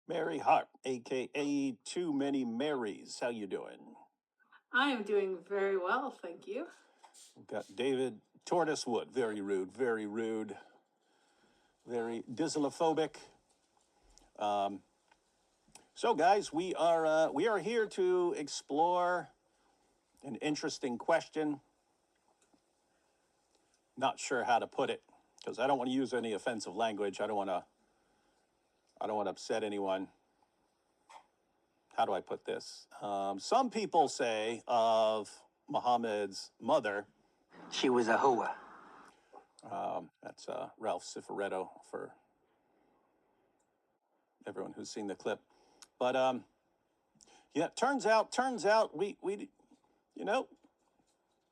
Mary Hart, aka Too Many Marys. How you doing? I am doing very well, thank you. We've got David Tortoisewood. Very rude, very rude, very Islamophobia. So, guys, we are here to explore an interesting question. Not sure how to put it because I don't want to use any offensive language. I don't want to upset anyone. How do I put this? Some people say of Muhammad's mother, she was a hoa. That's Ralph Cifaretto for everyone who's seen the clip. But yeah, turns out we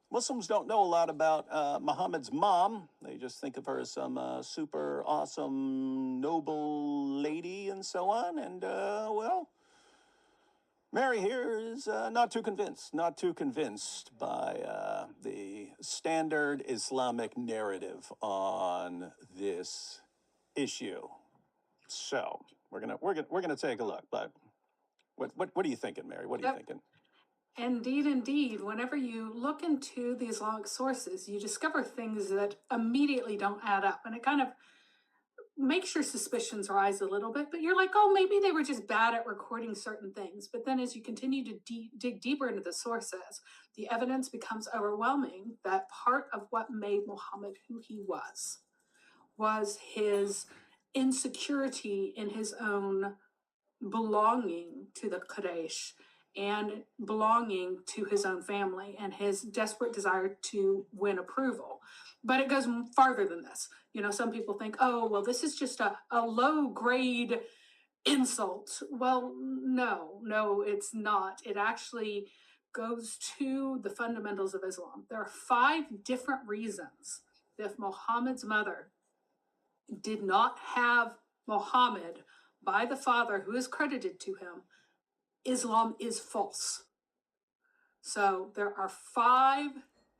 Muslims don't know a lot about Muhammad's mom. They just think of her as some super awesome, noble lady and so on. And well, Mary here is not too convinced by the standard Islamic narrative on this issue. So we're gonna take a look. But what are you thinking, Mary? What are you thinking? Indeed. Whenever you look into the Islamic sources, you discover things that immediately don't add up, and it kind of makes your suspicions rise a little bit. But you're like, oh, maybe they were just bad at recording certain things. But then as you continue to dig deeper into the sources, the evidence becomes overwhelming that part of what made Muhammad who he was his insecurity in his own belonging to the Quraysh and belonging to his own family and his desperate desire to win approval. But it goes farther than this. You know, some people think, oh, well, this is just a low grade insult. Well, no, it's not. It actually goes to the fundamentals of Islam. There are 5 different reasons that if Muhammad's mother did not have Muhammad by the father who is credited to him, Islam is false. So there are 5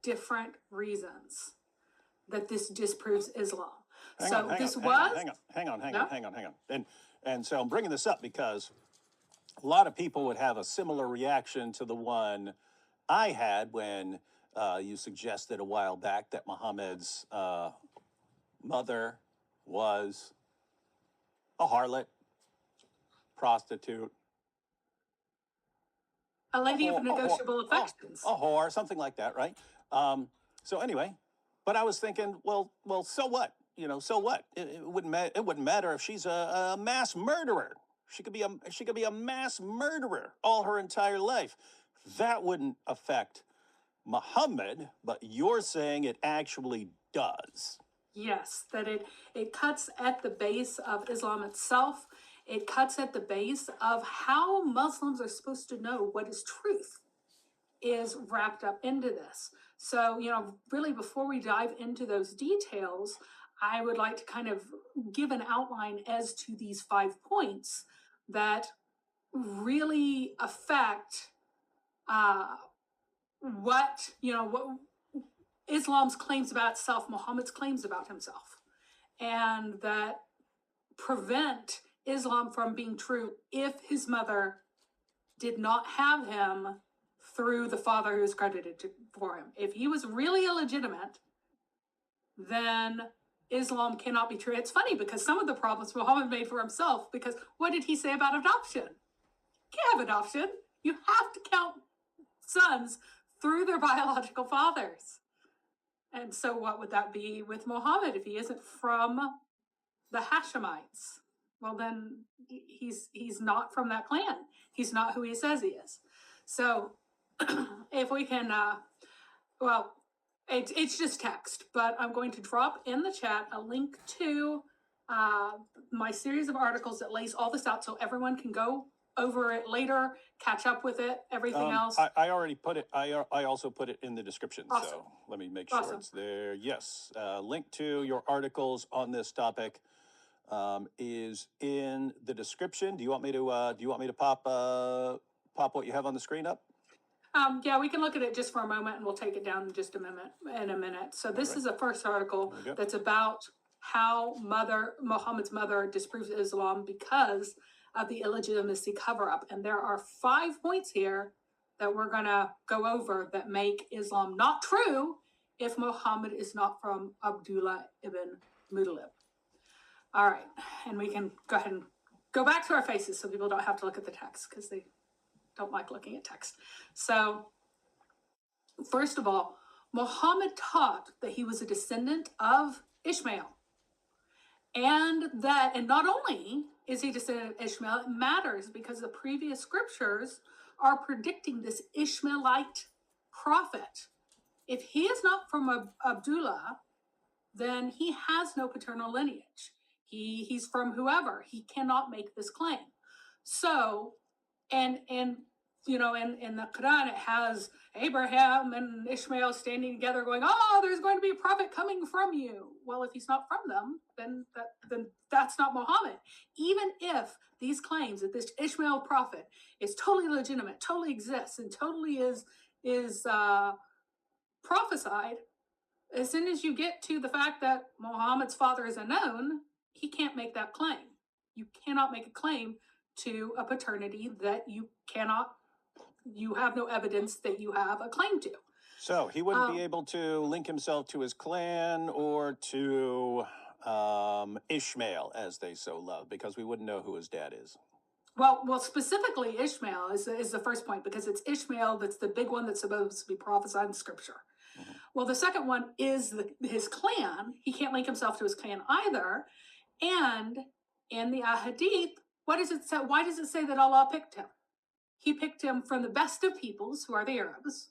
different reasons that this disproves Islam. Hang on. And so I'm bringing this up because a lot of people would have a similar reaction to the one I had when you suggested a while back that Muhammad's mother was a harlot, prostitute, a lady of negotiable affections, a whore, something like that, right? So anyway, but I was thinking, well, so what? You know, so what? It wouldn't matter if she's a mass murderer. She could be a mass murderer all her entire life. That wouldn't affect Muhammad, but you're saying it actually does. Yes, that it cuts at the base of Islam itself. It cuts at the base of how Muslims are supposed to know what is truth is wrapped up into this. So, you know, really before we dive into those details, I would like to kind of give an outline as to these 5 points that really affect what Islam's claims about itself, Muhammad's claims about himself, and that prevent Islam from being true if his mother did not have him through the father who is credited for him. If he was really illegitimate, then Islam cannot be true. It's funny because some of the problems Muhammad made for himself, because what did he say about adoption? You can't have adoption. You have to count sons through their biological fathers. And so what would that be with Muhammad if he isn't from the Hashemites? Well, then he's not from that clan. He's not who he says he is. So if we can, it's just text, but I'm going to drop in the chat a link to my series of articles that lays all this out so everyone can go over it later, catch up with it, everything else. I already put it, I also put it in the description, awesome. So let me make sure it's there. Yes, link to your articles on this topic is in the description. Do you want me to pop what you have on the screen up? Yeah, we can look at it just for a moment and we'll take it down in just a minute. So this is the first article that's about how Muhammad's mother disproves Islam because of the illegitimacy cover-up. And there are 5 points here that we're going to go over that make Islam not true if Muhammad is not from Abdullah ibn Muttalib. All right, and we can go ahead and go back to our faces so people don't have to look at the text because they don't like looking at text. So, first of all, Muhammad taught that he was a descendant of Ishmael. And not only is he descendant of Ishmael, it matters because the previous scriptures are predicting this Ishmaelite prophet. If he is not from Abdullah, then he has no paternal lineage. He's from whoever. He cannot make this claim. So, and you know, in the Quran, it has Abraham and Ishmael standing together going, oh, there's going to be a prophet coming from you. Well, if he's not from them, then that's not Muhammad. Even if these claims that this Ishmael prophet is totally legitimate, totally exists, and totally is prophesied, as soon as you get to the fact that Muhammad's father is unknown, he can't make that claim. You cannot make a claim to a paternity that you have no evidence that you have a claim to. So he wouldn't be able to link himself to his clan or to Ishmael, as they so love, because we wouldn't know who his dad is. Well, specifically Ishmael is the first point, because it's Ishmael that's the big one that's supposed to be prophesied in Scripture. Mm-hmm. Well, the second one is his clan. He can't link himself to his clan either. And in the Ahadith, what does it say? Why does it say that Allah picked him? He picked him from the best of peoples, who are the Arabs,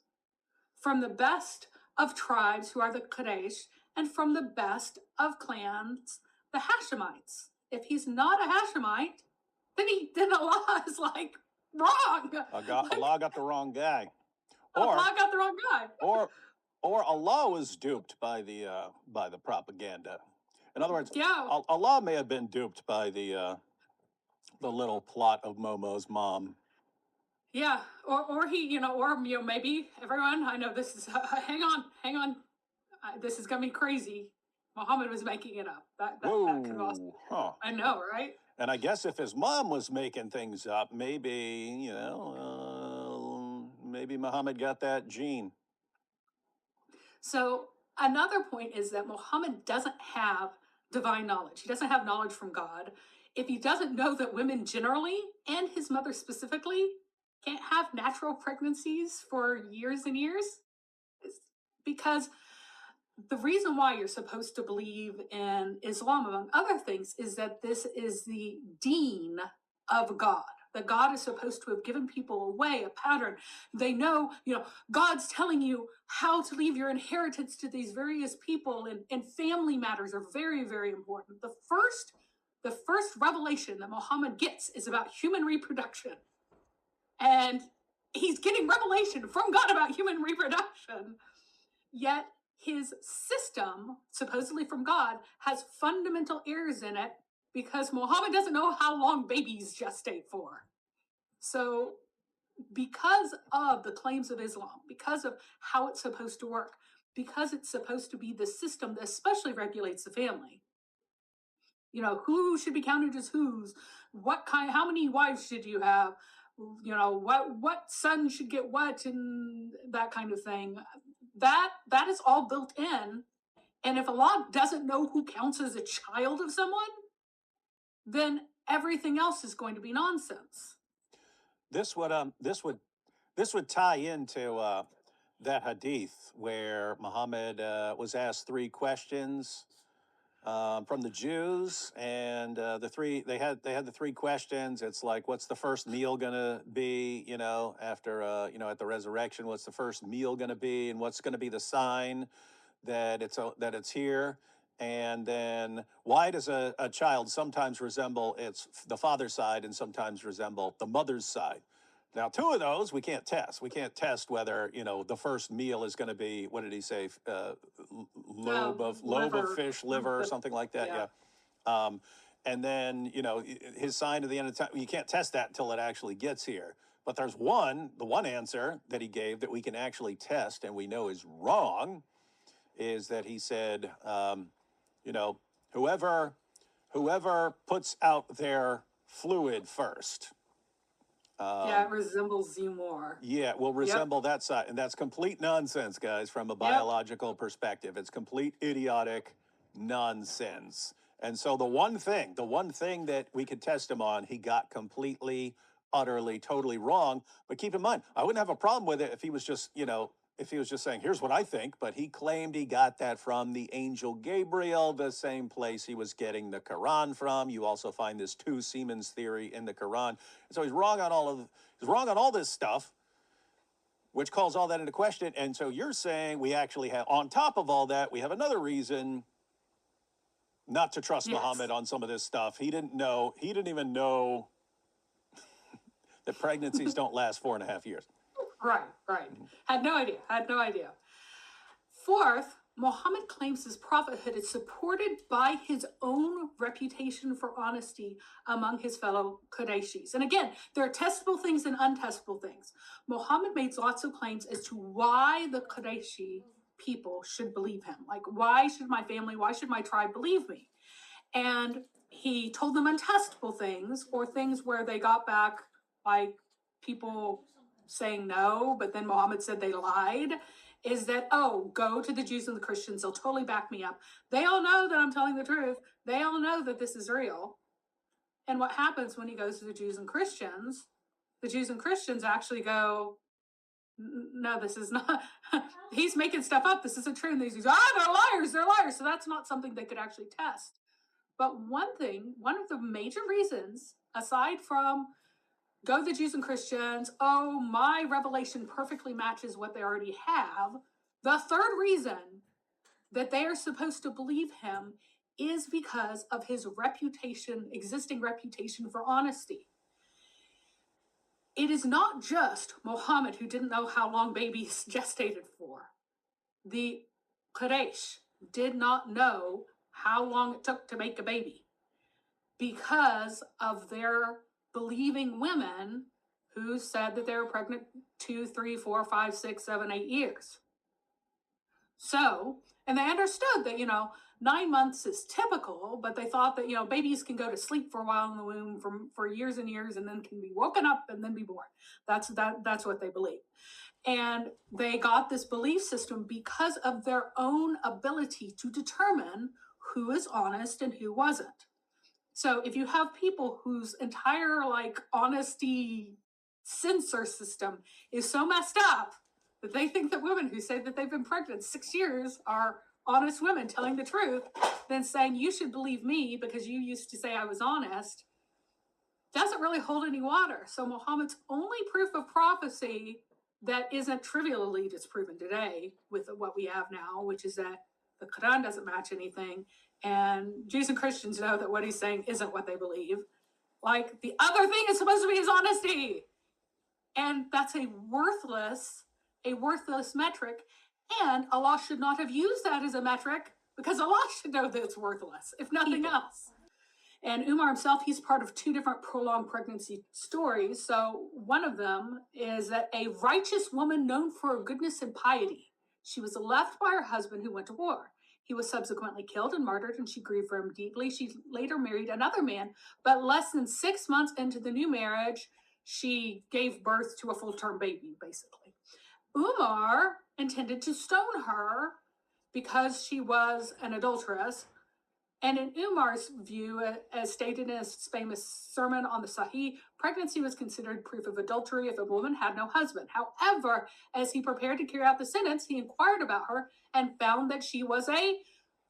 from the best of tribes, who are the Quraysh, and from the best of clans, the Hashemites. If he's not a Hashemite, then Allah is like wrong. Allah got the wrong guy. Allah got the wrong guy. or Allah was duped by the propaganda. In other words, yeah. Allah may have been duped by the little plot of Momo's mom. Yeah, or he, maybe everyone. I know this is. Hang on. This is gonna be crazy. Muhammad was making it up. That could also. Huh. I know, right? And I guess if his mom was making things up, maybe maybe Muhammad got that gene. So another point is that Muhammad doesn't have divine knowledge. He doesn't have knowledge from God. If he doesn't know that women generally, and his mother specifically, can't have natural pregnancies for years and years, it's because the reason why you're supposed to believe in Islam, among other things, is that this is the deen of God. That God is supposed to have given people a way, a pattern. They know, God's telling you how to leave your inheritance to these various people, and family matters are very, very important. The first revelation that Muhammad gets is about human reproduction. And he's getting revelation from God about human reproduction. Yet his system, supposedly from God, has fundamental errors in it because Muhammad doesn't know how long babies gestate for. So because of the claims of Islam, because of how it's supposed to work, because it's supposed to be the system that especially regulates the family, who should be counted as whose, how many wives should you have, what son should get what, and that kind of thing. That is all built in. And if Allah doesn't know who counts as a child of someone, then everything else is going to be nonsense. This would tie into that hadith where Muhammad was asked 3 questions from the Jews, and they had the 3 questions. It's like, what's the first meal gonna be? After at the resurrection, what's the first meal gonna be, and what's gonna be the sign that it's here? And then, why does a child sometimes resemble the father's side and sometimes resemble the mother's side? Now, 2 of those we can't test. We can't test whether the first meal is going to be, what did he say, lobe of fish liver or something like that. Yeah. And then his sign at the end of time. You can't test that until it actually gets here. But there's the one answer that he gave that we can actually test and we know is wrong, is that he said, whoever puts out their fluid first. Yeah, it resembles you more. Yeah, will Yep. resemble that side. And that's complete nonsense, guys, from a Yep. biological perspective. It's complete idiotic nonsense. And so the one thing that we could test him on, he got completely, utterly, totally wrong. But keep in mind, I wouldn't have a problem with it if he was just, if he was just saying, here's what I think. But he claimed he got that from the angel Gabriel, the same place he was getting the Quran from. You also find this two Siemens theory in the Quran. So he's wrong on all this stuff, which calls all that into question. And so you're saying we actually have, on top of all that, we have another reason not to trust Yes. Muhammad on some of this stuff. He didn't even know that pregnancies don't last 4.5 years. Right. Had no idea. Fourth, Muhammad claims his prophethood is supported by his own reputation for honesty among his fellow Qurayshis. And again, there are testable things and untestable things. Muhammad made lots of claims as to why the Qurayshi people should believe him. Like, why should my tribe believe me? And he told them untestable things, or things where they got back like people saying no, but then Muhammad said they lied, is that, go to the Jews and the Christians, they'll totally back me up. They all know that I'm telling the truth. They all know that this is real. And what happens when he goes to the Jews and Christians actually go, no, this is not, he's making stuff up. This isn't true. And they're liars. So that's not something they could actually test. But one of the major reasons, aside from go to the Jews and Christians, my revelation perfectly matches what they already have, the third reason that they are supposed to believe him is because of his existing reputation for honesty. It is not just Muhammad who didn't know how long babies gestated for. The Quraysh did not know how long it took to make a baby because of their believing women who said that they were pregnant 2, 3, 4, 5, 6, 7, 8 years. So, and they understood that, 9 months is typical, but they thought that, babies can go to sleep for a while in the womb for years and years and then can be woken up and then be born. That's what they believe. And they got this belief system because of their own ability to determine who is honest and who wasn't. So if you have people whose entire honesty censor system is so messed up that they think that women who say that they've been pregnant 6 years are honest women telling the truth, then saying you should believe me because you used to say I was honest, doesn't really hold any water. So Muhammad's only proof of prophecy that isn't trivially disproven today with what we have now, which is that the Quran doesn't match anything, and Jews and Christians know that what he's saying isn't what they believe. Like, the other thing is supposed to be his honesty. And that's a worthless metric. And Allah should not have used that as a metric because Allah should know that it's worthless, if nothing else. And Umar himself, he's part of 2 different prolonged pregnancy stories. So one of them is that a righteous woman known for her goodness and piety, she was left by her husband who went to war. He was subsequently killed and martyred, and she grieved for him deeply. She later married another man, but less than 6 months into the new marriage, she gave birth to a full-term baby, basically. Umar intended to stone her because she was an adulteress. And in Umar's view, as stated in his famous sermon on the Sahih, pregnancy was considered proof of adultery if a woman had no husband. However, as he prepared to carry out the sentence, he inquired about her and found that she was a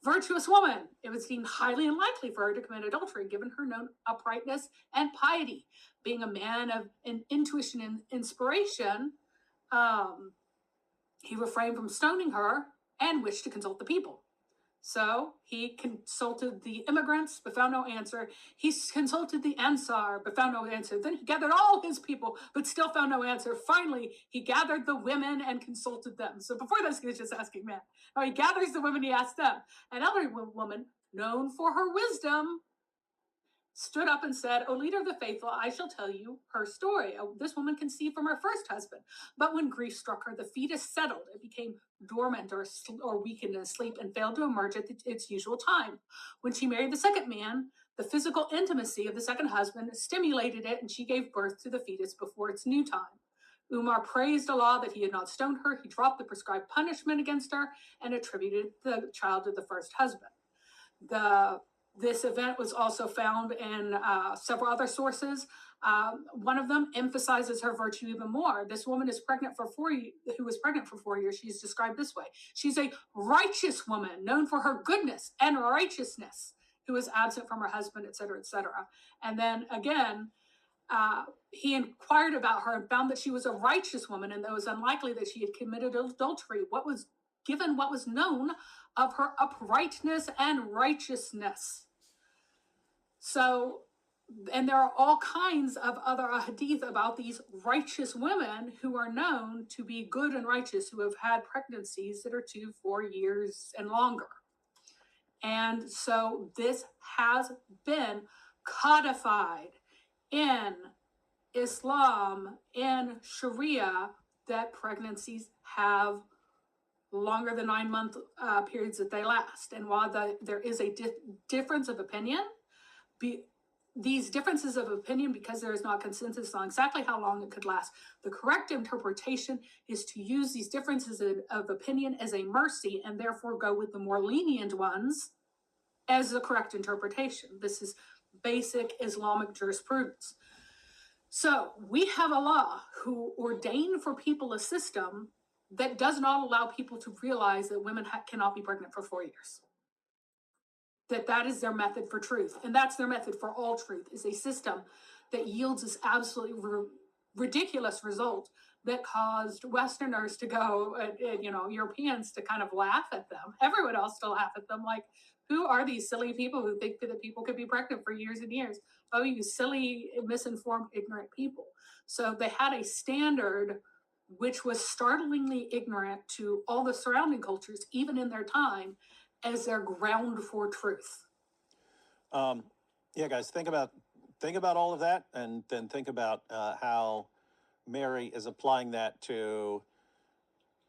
virtuous woman. It was deemed highly unlikely for her to commit adultery, given her known uprightness and piety. Being a man of intuition and inspiration, he refrained from stoning her and wished to consult the people. So he consulted the immigrants, but found no answer. He consulted the Ansar, but found no answer. Then he gathered all his people, but still found no answer. Finally, he gathered the women and consulted them. So before this, he was just asking men. Now he gathers the women, he asks them. An elderly woman, known for her wisdom, stood up and said, "O leader of the faithful, I shall tell you her story. This woman conceived from her first husband, but when grief struck her, the fetus settled. It became dormant or weakened in sleep and failed to emerge at its usual time. When she married the second man, The physical intimacy of the second husband stimulated it, and she gave birth to the fetus before its new time. Umar praised Allah that he had not stoned her. He dropped the prescribed punishment against her and attributed the child to the first husband. This event was also found in several other sources. One of them emphasizes her virtue even more. This woman is pregnant for who was pregnant for 4 years. She's described this way: she's a righteous woman, known for her goodness and righteousness, who was absent from her husband, etc., etc. And then again, he inquired about her and found that she was a righteous woman, and that it was unlikely that she had committed adultery. What was known of her uprightness and righteousness. So, and there are all kinds of other hadith about these righteous women who are known to be good and righteous, who have had pregnancies that are 2-4 years and longer. And so this has been codified in Islam, in Sharia, that pregnancies have longer than 9-month periods that they last. And while there is a difference of opinion, these differences of opinion, because there is not consensus on exactly how long it could last, the correct interpretation is to use these differences of opinion as a mercy, and therefore go with the more lenient ones as the correct interpretation. This is basic Islamic jurisprudence. So we have a law who ordained for people a system that does not allow people to realize that women cannot be pregnant for 4 years. That is their method for truth. And that's their method for all truth, is a system that yields this absolutely ridiculous result that caused Westerners to go, Europeans to kind of laugh at them. Everyone else to laugh at them. Like, who are these silly people who think that people could be pregnant for years and years? Oh, you silly, misinformed, ignorant people. So they had a standard which was startlingly ignorant to all the surrounding cultures, even in their time, as their ground for truth. Yeah, guys, think about all of that, and then think about how Mary is applying that to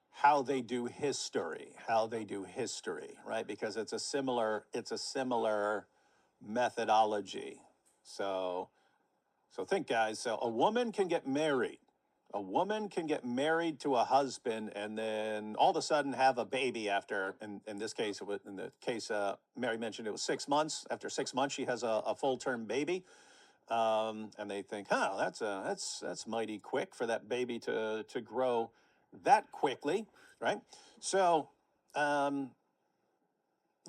how they do history, right? Because it's a similar methodology. So think, guys. So a woman can get married. A woman can get married to a husband and then all of a sudden have a baby after, in this case, Mary mentioned, it was 6 months. After 6 months, she has a full-term baby. And they think, that's mighty quick for that baby to grow that quickly, right? So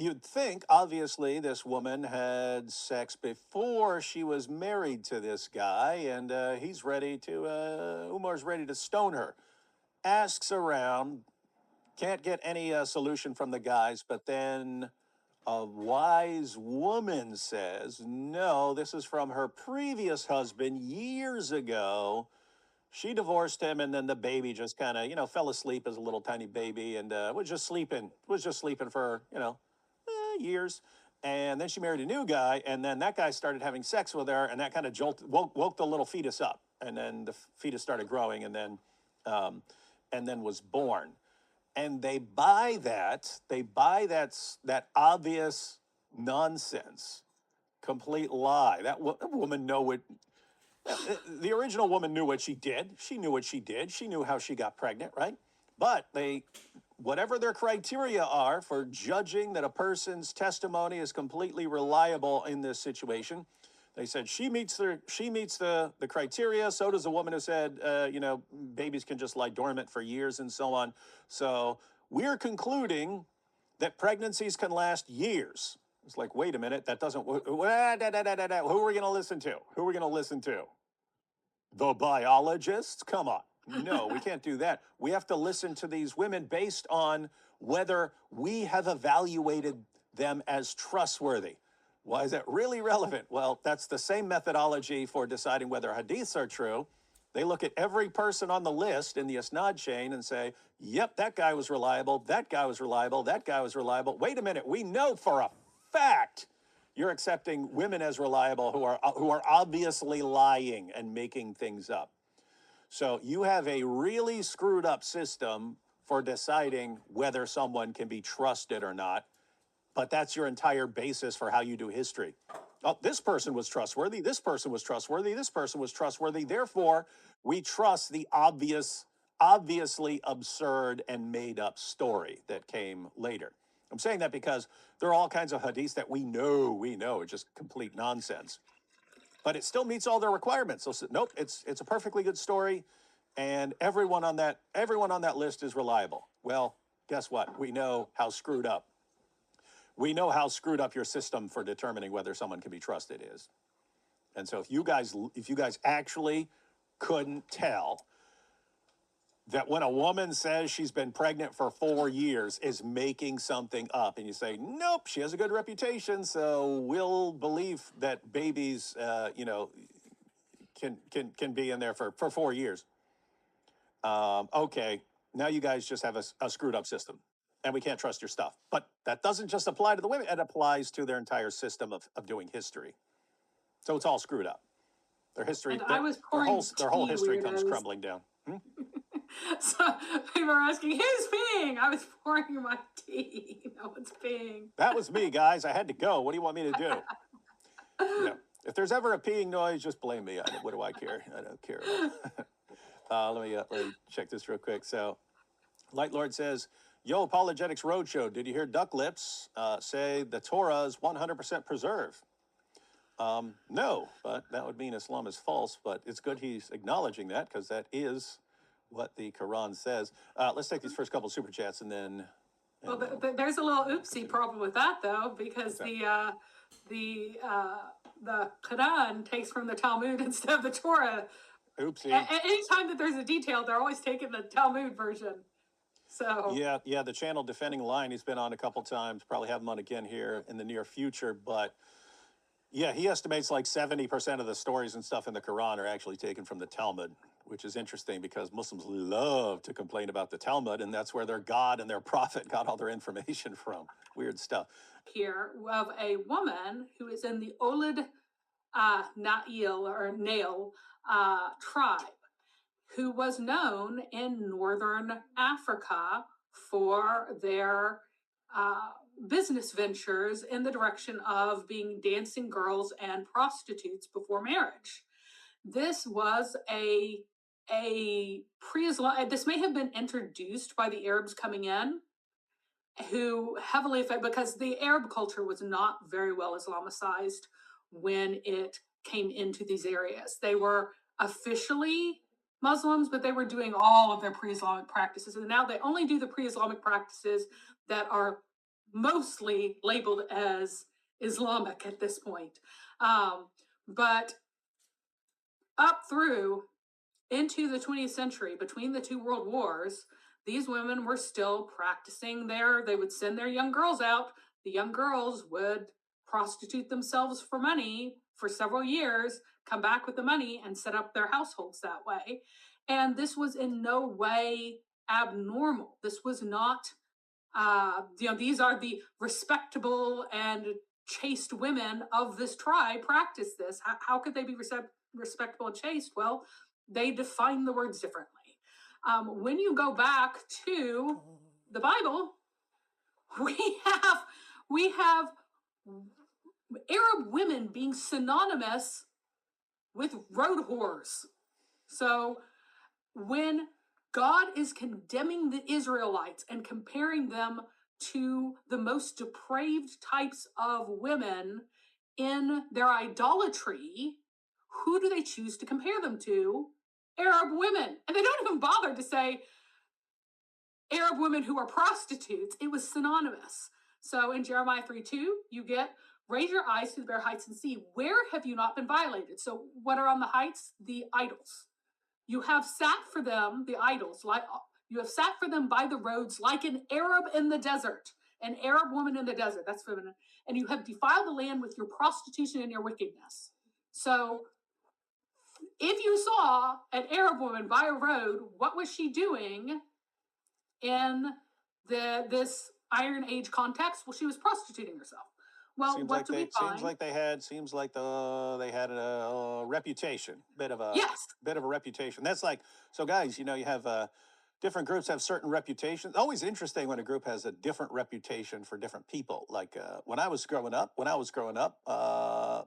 you'd think, obviously, this woman had sex before she was married to this guy, and Umar's ready to stone her. Asks around, can't get any solution from the guys, but then a wise woman says, no, this is from her previous husband years ago. She divorced him, and then the baby just kind of, fell asleep as a little tiny baby, and was just sleeping for, years. And then she married a new guy, and then that guy started having sex with her, and that kind of woke the little fetus up, and then the fetus started growing, and then was born. And they buy that obvious nonsense, complete lie. That woman the original woman knew what she did. She knew what she did. She knew how she got pregnant, right? But whatever their criteria are for judging that a person's testimony is completely reliable in this situation, they said she meets the criteria. So does the woman who said, babies can just lie dormant for years and so on. So we're concluding that pregnancies can last years. It's like, wait a minute, that doesn't. Who are we going to listen to? The biologists? Come on. No, we can't do that. We have to listen to these women based on whether we have evaluated them as trustworthy. Why is that really relevant? Well, that's the same methodology for deciding whether hadiths are true. They look at every person on the list in the isnad chain and say, yep, that guy was reliable, that guy was reliable, that guy was reliable. Wait a minute, we know for a fact you're accepting women as reliable who are obviously lying and making things up. So you have a really screwed up system for deciding whether someone can be trusted or not, but that's your entire basis for how you do history. Oh, this person was trustworthy. This person was trustworthy. This person was trustworthy. Therefore, we trust the obviously absurd and made up story that came later. I'm saying that because there are all kinds of hadiths that we know, are just complete nonsense. But it still meets all their requirements. So nope, it's a perfectly good story, and everyone on that list is reliable. Well, guess what? We know how screwed up your system for determining whether someone can be trusted is. And so if you guys actually couldn't tell that when a woman says she's been pregnant for 4 years is making something up, and you say, nope, she has a good reputation, so we'll believe that babies, can be in there for 4 years. Okay, now you guys just have a screwed up system, and we can't trust your stuff. But that doesn't just apply to the women; it applies to their entire system of doing history. So it's all screwed up. Their history, And I was pouring their whole tea, history comes weirdos. crumbling down. So people are asking, who's peeing? I was pouring my tea. No one's peeing. That was me, guys. I had to go. What do you want me to do? Yeah. If there's ever a peeing noise, just blame me. What do I care? I don't care. Let me check this real quick. So, Light Lord says, "Yo, Apologetics Roadshow. Did you hear Duck Lips say the Torah is 100% preserved?" No, but that would mean Islam is false. But it's good he's acknowledging that, because that is what the Quran says. Let's take these first couple super chats and then. Well, there's a little oopsie problem with that, though, because the Quran takes from the Talmud instead of the Torah. Oopsie. Anytime that there's a detail, they're always taking the Talmud version. So yeah, the channel Defending Line, he's been on a couple times. Probably have him on again here in the near future, but. Yeah, he estimates like 70% of the stories and stuff in the Quran are actually taken from the Talmud, which is interesting because Muslims love to complain about the Talmud, and that's where their God and their prophet got all their information from. Weird stuff. Here of a woman who is in the Olid Nail tribe, who was known in northern Africa for their business ventures in the direction of being dancing girls and prostitutes before marriage. This was a pre-Islam. This may have been introduced by the Arabs coming in, who heavily affected, because the Arab culture was not very well Islamicized when it came into these areas. They were officially Muslims, but they were doing all of their pre-Islamic practices. And now they only do the pre-Islamic practices that are mostly labeled as Islamic at this point. But up through into the 20th century, between the two world wars, these women were still practicing they would send their young girls out. The young girls would prostitute themselves for money for several years, come back with the money, and set up their households that way. And this was in no way abnormal. This was not, these are the respectable and chaste women of this tribe practice this. How could they be respectable and chaste? Well, they define the words differently. When you go back to the Bible, we have Arab women being synonymous with road whores. So when God is condemning the Israelites and comparing them to the most depraved types of women in their idolatry, who do they choose to compare them to? Arab women. And they don't even bother to say Arab women who are prostitutes. It was synonymous. So in Jeremiah 3:2, you get, raise your eyes to the bare heights and see, where have you not been violated? So what are on the heights? The idols. You have sat for them, the idols, like you have sat for them by the roads like an Arab in the desert, an Arab woman in the desert, that's feminine. And you have defiled the land with your prostitution and your wickedness. So if you saw an Arab woman by a road, what was she doing in this Iron Age context? Well, she was prostituting herself. Well, seems what do we find? Seems like they had a reputation, bit of a Yes. reputation. That's like, so guys, you have different groups have certain reputations. Always interesting when a group has a different reputation for different people. Like when I was growing up,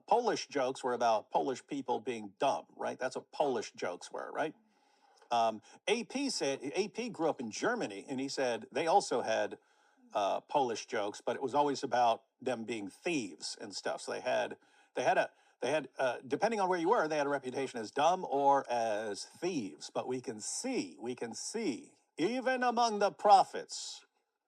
Polish jokes were about Polish people being dumb, right? That's what Polish jokes were, right? AP grew up in Germany, and he said they also had Polish jokes, but it was always about them being thieves and stuff. So they had depending on where you were, they had a reputation as dumb or as thieves. But we can see, even among the prophets,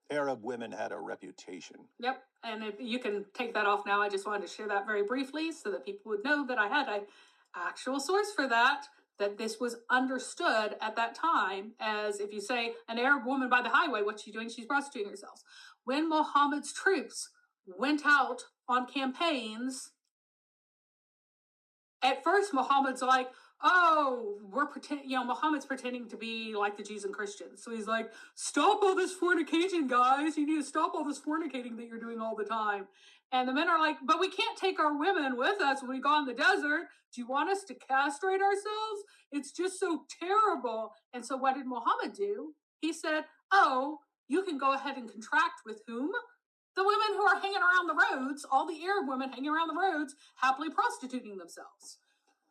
Arab women had a reputation. Yep. And if you can take that off now, I just wanted to share that very briefly so that people would know that I had an actual source for that this was understood at that time as, if you say an Arab woman by the highway, what's she doing? She's prostituting herself. When Muhammad's troops went out on campaigns, at first Muhammad's like, oh, Muhammad's pretending to be like the Jews and Christians. So he's like, stop all this fornication, guys. You need to stop all this fornicating that you're doing all the time. And the men are like, but we can't take our women with us when we go in the desert. Do you want us to castrate ourselves? It's just so terrible. And so what did Muhammad do? He said, oh, you can go ahead and contract with whom? The women who are hanging around the roads, all the Arab women hanging around the roads, happily prostituting themselves.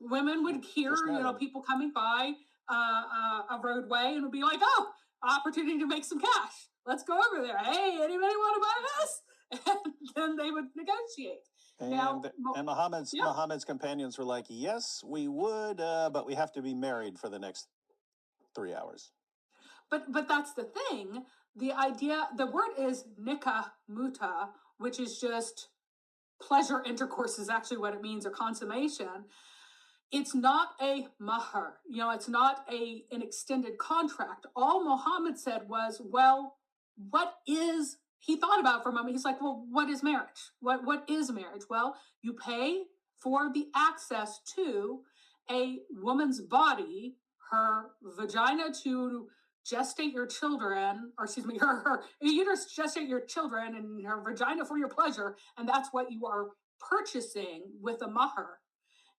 Women would hear, people coming by a roadway and would be like, oh, opportunity to make some cash. Let's go over there. Hey, anybody want to buy this? And then they would negotiate. And Muhammad's companions were like, yes, we would, but we have to be married for the next 3 hours. But that's the thing. The idea, the word is nikah muta, which is just pleasure intercourse is actually what it means, or consummation. It's not a mahar, it's not an extended contract. All Muhammad said was, well, he thought about it for a moment. He's like, well, what is marriage? What is marriage? Well, you pay for the access to a woman's body, her vagina to gestate your children, or excuse me, her uterus to gestate your children, and her vagina for your pleasure. And that's what you are purchasing with a mahar.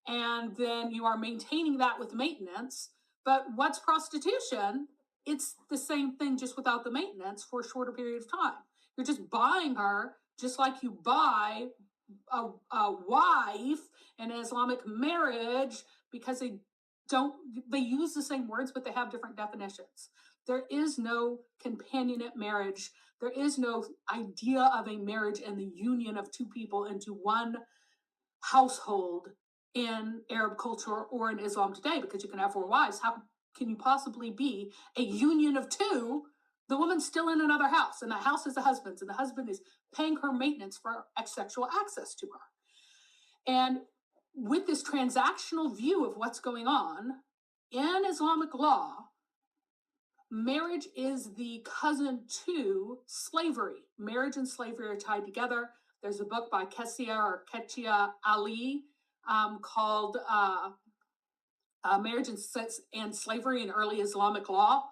And then you are maintaining that with maintenance. But what's prostitution? It's the same thing, just without the maintenance for a shorter period of time. You're just buying her, just like you buy a wife in an Islamic marriage, because they use the same words, but they have different definitions. There is no companionate marriage. There is no idea of a marriage and the union of two people into one household in Arab culture or in Islam today, because you can have 4 wives. How can you possibly be a union of two? The woman's still in another house, and the house is the husband's, and the husband is paying her maintenance for sexual access to her. And with this transactional view of what's going on in Islamic law, marriage is the cousin to slavery. Marriage and slavery are tied together. There's a book by Ketia Ali called Marriage and Slavery in Early Islamic Law,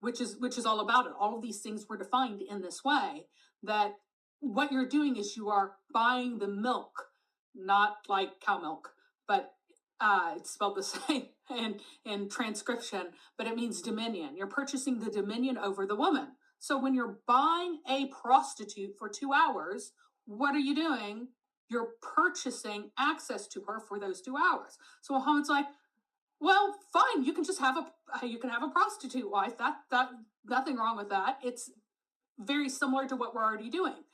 which is all about it. All of these things were defined in this way, that what you're doing is you are buying the milk, not like cow milk, but it's spelled the same in transcription, but it means dominion. You're purchasing the dominion over the woman. So when you're buying a prostitute for 2 hours, what are you doing? You're purchasing access to her for those 2 hours. So Muhammad's like, well, fine, you can have a prostitute wife. That nothing wrong with that. It's very similar to what we're already doing.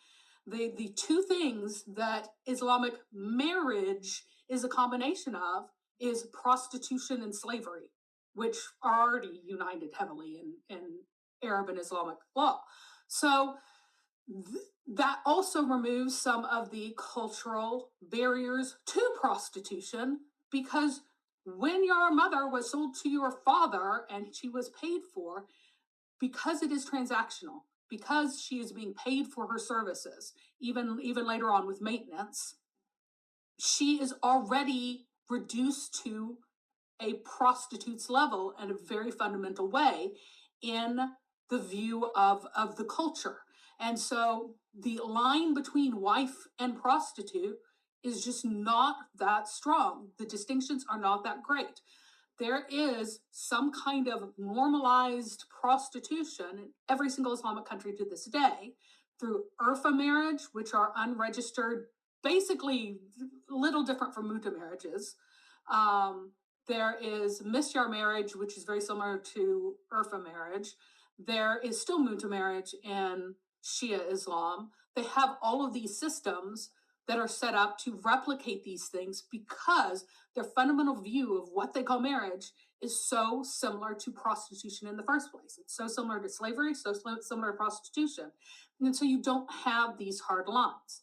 The two things that Islamic marriage is a combination of is prostitution and slavery, which are already united heavily in Arab and Islamic law. So that also removes some of the cultural barriers to prostitution, because when your mother was sold to your father and she was paid for, because it is transactional, because she is being paid for her services, even later on with maintenance, she is already reduced to a prostitute's level in a very fundamental way in the view of the culture. And so the line between wife and prostitute is just not that strong. The distinctions are not that great. there is some kind of normalized prostitution in every single Islamic country to this day through urfa marriage, which are unregistered, basically a little different from muta marriages. There is misyar marriage, which is very similar to urfa marriage. There is still muta marriage in Shia Islam. They have all of these systems that are set up to replicate these things because their fundamental view of what they call marriage is so similar to prostitution in the first place. It's so similar to slavery, so similar to prostitution. And so you don't have these hard lines.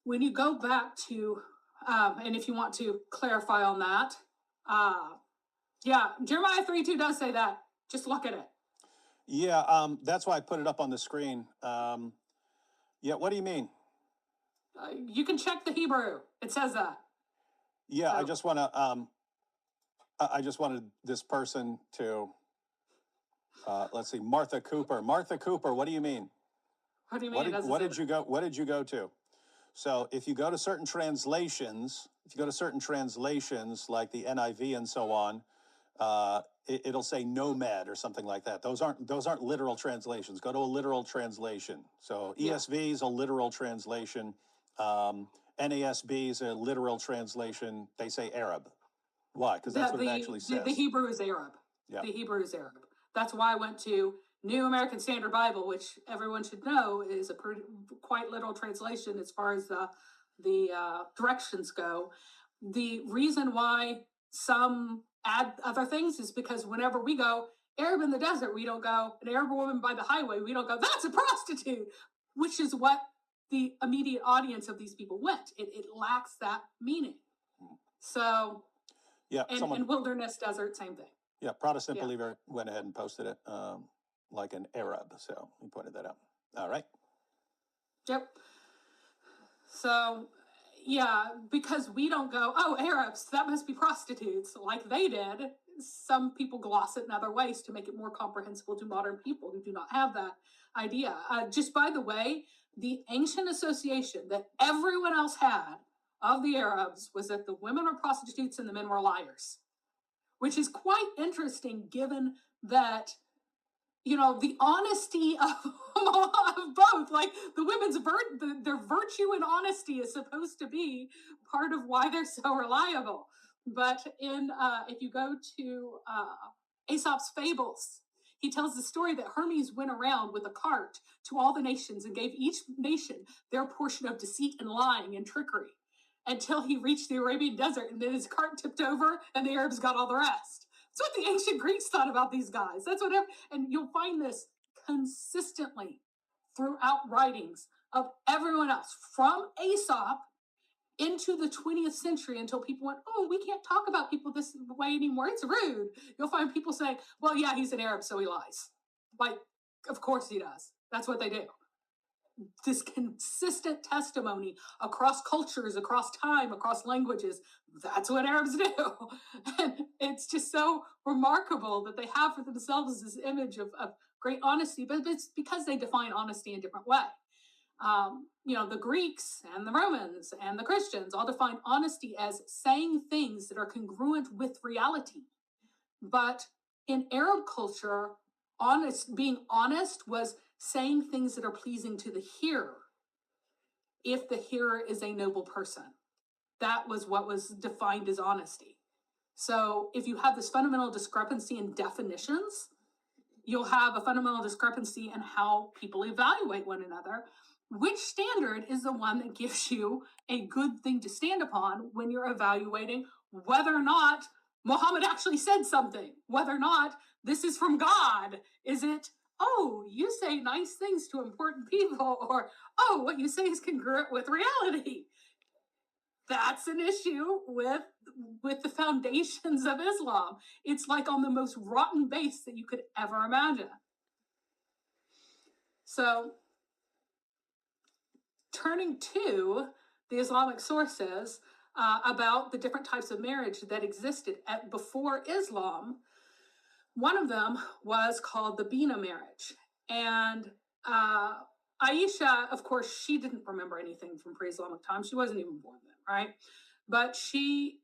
When you go back to, and if you want to clarify on that, yeah, Jeremiah 3:2 does say that. Just look at it. Yeah, that's why I put it up on the screen. Yeah, what do you mean? You can check the Hebrew. It says that. Yeah, So- I just want to. I just wanted this person to. Let's see, Martha Cooper. Martha Cooper, what do you mean? What do you mean? What did you go? What did you go to? So if you go to certain translations, like the NIV and so on, it'll say nomad or something like that. Those aren't literal translations. Go to a literal translation. So ESV is a literal translation. NASB is a literal translation. They say Arab. Why? Because that's what it actually says. The Hebrew is Arab. Yeah. The Hebrew is Arab. That's why I went to New American Standard Bible, which everyone should know is a quite literal translation as far as the directions go. The reason why some add other things is because whenever we go Arab in the desert, we don't go an Arab woman by the highway. We don't go, that's a prostitute, which is what the immediate audience of these people went. It lacks that meaning. So, Yeah, and wilderness, desert, same thing. Yeah, Protestant believer went ahead and posted it like an Arab. So he pointed that out. All right. Yep. So, yeah, because we don't go, oh, Arabs, that must be prostitutes, like they did. Some people gloss it in other ways to make it more comprehensible to modern people who do not have that idea. Just by the way, the ancient association that everyone else had of the Arabs was that the women were prostitutes and the men were liars, which is quite interesting given that, you know, the honesty of both, like the women's their virtue and honesty is supposed to be part of why they're so reliable. But if you go to Aesop's Fables, he tells the story that Hermes went around with a cart to all the nations and gave each nation their portion of deceit and lying and trickery until he reached the Arabian desert, and then his cart tipped over and the Arabs got all the rest. That's what the ancient Greeks thought about these guys. That's what, and you'll find this consistently throughout writings of everyone else, from Aesop into the 20th century, until people went, oh, we can't talk about people this way anymore. It's rude. You'll find people saying, well, yeah, he's an Arab, so he lies. Like, of course he does. That's what they do. This consistent testimony across cultures, across time, across languages. That's what Arabs do. And it's just so remarkable that they have for themselves this image of great honesty, but it's because they define honesty in a different way. You know, the Greeks and the Romans and the Christians all define honesty as saying things that are congruent with reality. But in Arab culture, being honest was saying things that are pleasing to the hearer, if the hearer is a noble person. That was what was defined as honesty. So if you have this fundamental discrepancy in definitions, you'll have a fundamental discrepancy in how people evaluate one another. Which standard is the one that gives you a good thing to stand upon when you're evaluating whether or not Muhammad actually said something, whether or not this is from God? Is it, oh, you say nice things to important people, or, oh, what you say is congruent with reality? That's an issue with the foundations of Islam. It's like on the most rotten base that you could ever imagine. So, turning to the Islamic sources about the different types of marriage that existed before Islam, one of them was called the Bina marriage. And Aisha, of course, she didn't remember anything from pre-Islamic times. She wasn't even born then, right? But she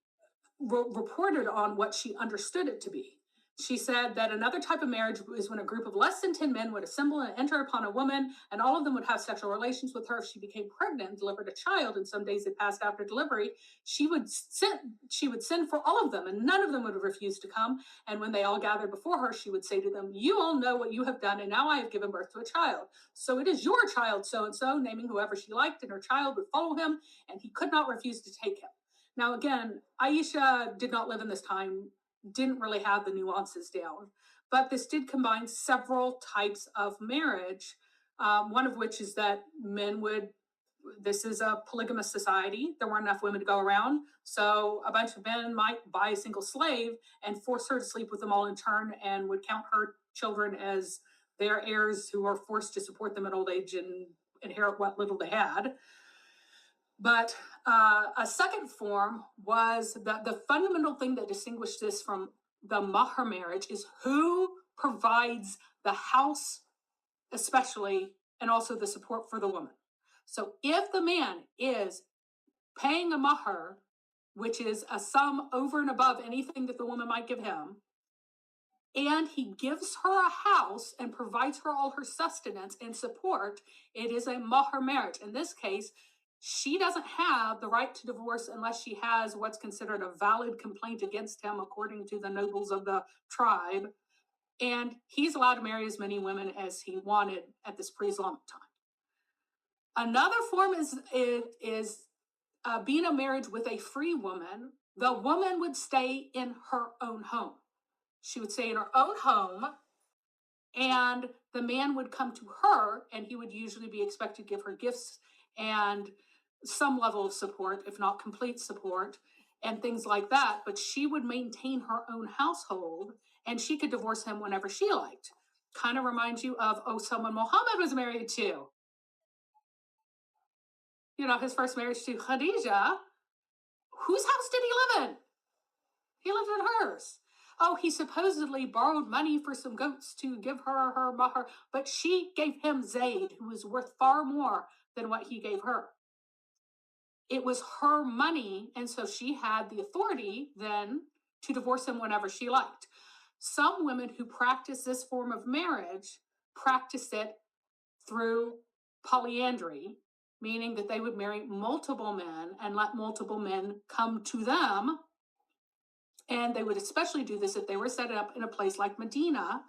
reported on what she understood it to be. She said that another type of marriage is when a group of less than 10 men would assemble and enter upon a woman, and all of them would have sexual relations with her. If she became pregnant and delivered a child, and some days had passed after delivery, she would send for all of them, and none of them would refuse to come. And when they all gathered before her, she would say to them, "You all know what you have done, and now I have given birth to a child. So it is your child, so-and-so," naming whoever she liked, and her child would follow him, and he could not refuse to take him. Now, again, Aisha did not live in this time, didn't really have the nuances down, but this did combine several types of marriage, one of which is that this is a polygamous society. There weren't enough women to go around, so a bunch of men might buy a single slave and force her to sleep with them all in turn, and would count her children as their heirs, who were forced to support them at old age and inherit what little they had. But a second form was that the fundamental thing that distinguished this from the mahr marriage is who provides the house, especially, and also the support for the woman. So if the man is paying a mahr, which is a sum over and above anything that the woman might give him, and he gives her a house and provides her all her sustenance and support, it is a mahr marriage. In this case, she doesn't have the right to divorce unless she has what's considered a valid complaint against him, according to the nobles of the tribe. And he's allowed to marry as many women as he wanted at this pre-Islamic time. Another form is being a marriage with a free woman. The woman would stay in her own home. She would stay in her own home, and the man would come to her, and he would usually be expected to give her gifts and some level of support, if not complete support, and things like that. But she would maintain her own household, and she could divorce him whenever she liked. Kind of reminds you of, someone Muhammad was married to. His first marriage to Khadija. Whose house did he live in? He lived in hers. He supposedly borrowed money for some goats to give her mahr, but she gave him Zayd, who was worth far more than what he gave her. It was her money, and so she had the authority then to divorce him whenever she liked. Some women who practice this form of marriage practice it through polyandry, meaning that they would marry multiple men and let multiple men come to them. And they would especially do this if they were set up in a place like Medina,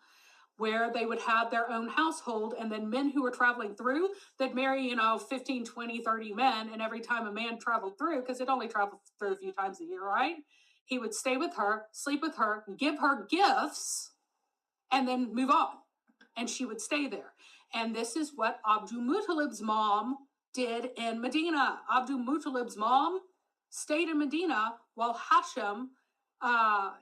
where they would have their own household, and then men who were traveling through, they'd marry, 15, 20, 30 men, and every time a man traveled through, because it only traveled through a few times a year, right? He would stay with her, sleep with her, give her gifts, and then move on. And she would stay there. And this is what Abdul Muttalib's mom did in Medina. Abdul Muttalib's mom stayed in Medina while Hashim,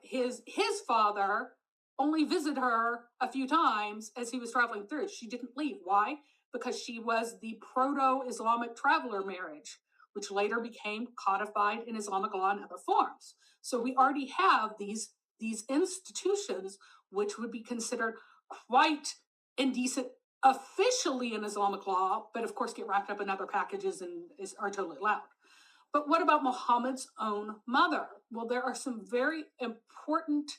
his father, only visited her a few times as he was traveling through. She didn't leave. Why? Because she was the proto-Islamic traveler marriage, which later became codified in Islamic law in other forms. So we already have these institutions which would be considered quite indecent officially in Islamic law, but of course get wrapped up in other packages and are totally allowed. But what about Muhammad's own mother? Well, there are some very important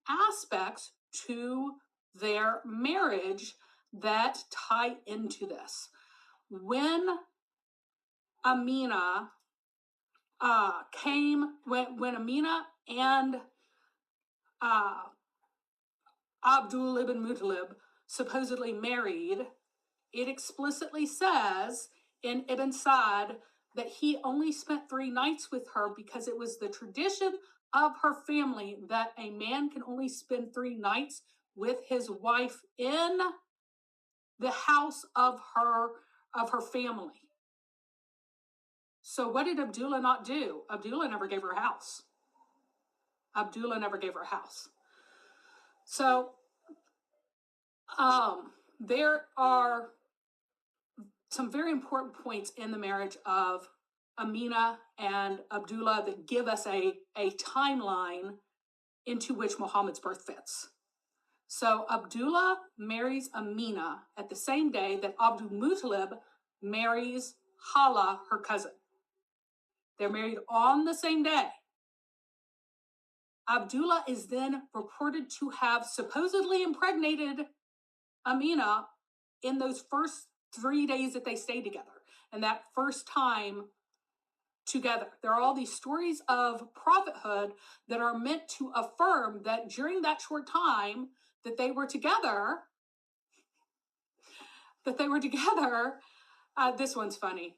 aspects to their marriage that tie into this. When Amina when Amina and Abdul ibn Muttalib supposedly married, it explicitly says in Ibn Sa'd that he only spent 3 nights with her because it was the tradition of her family that a man can only spend 3 nights with his wife in the house of her family. So what did Abdullah not do? Abdullah never gave her a house. So there are some very important points in the marriage of Amina and Abdullah that give us a timeline into which Muhammad's birth fits. So Abdullah marries Amina at the same day that Abdul Muttalib marries Hala, her cousin. They're married on the same day. Abdullah is then reported to have supposedly impregnated Amina in those first 3 days that they stayed together. And that first time together, there are all these stories of prophethood that are meant to affirm that during that short time that they were together, this one's funny.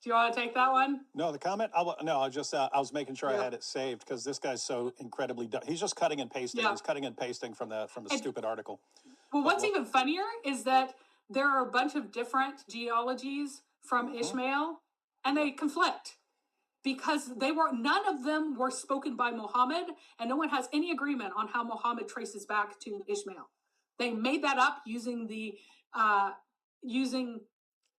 Do you want to take that one? No, the comment. I was making sure I had it saved because this guy's so incredibly dumb. He's just cutting and pasting. Yeah. He's cutting and pasting from the stupid article. Well, what's even funnier is that there are a bunch of different genealogies from Ishmael, and they conflict because none of them were spoken by Muhammad, and no one has any agreement on how Muhammad traces back to Ishmael. They made that up using using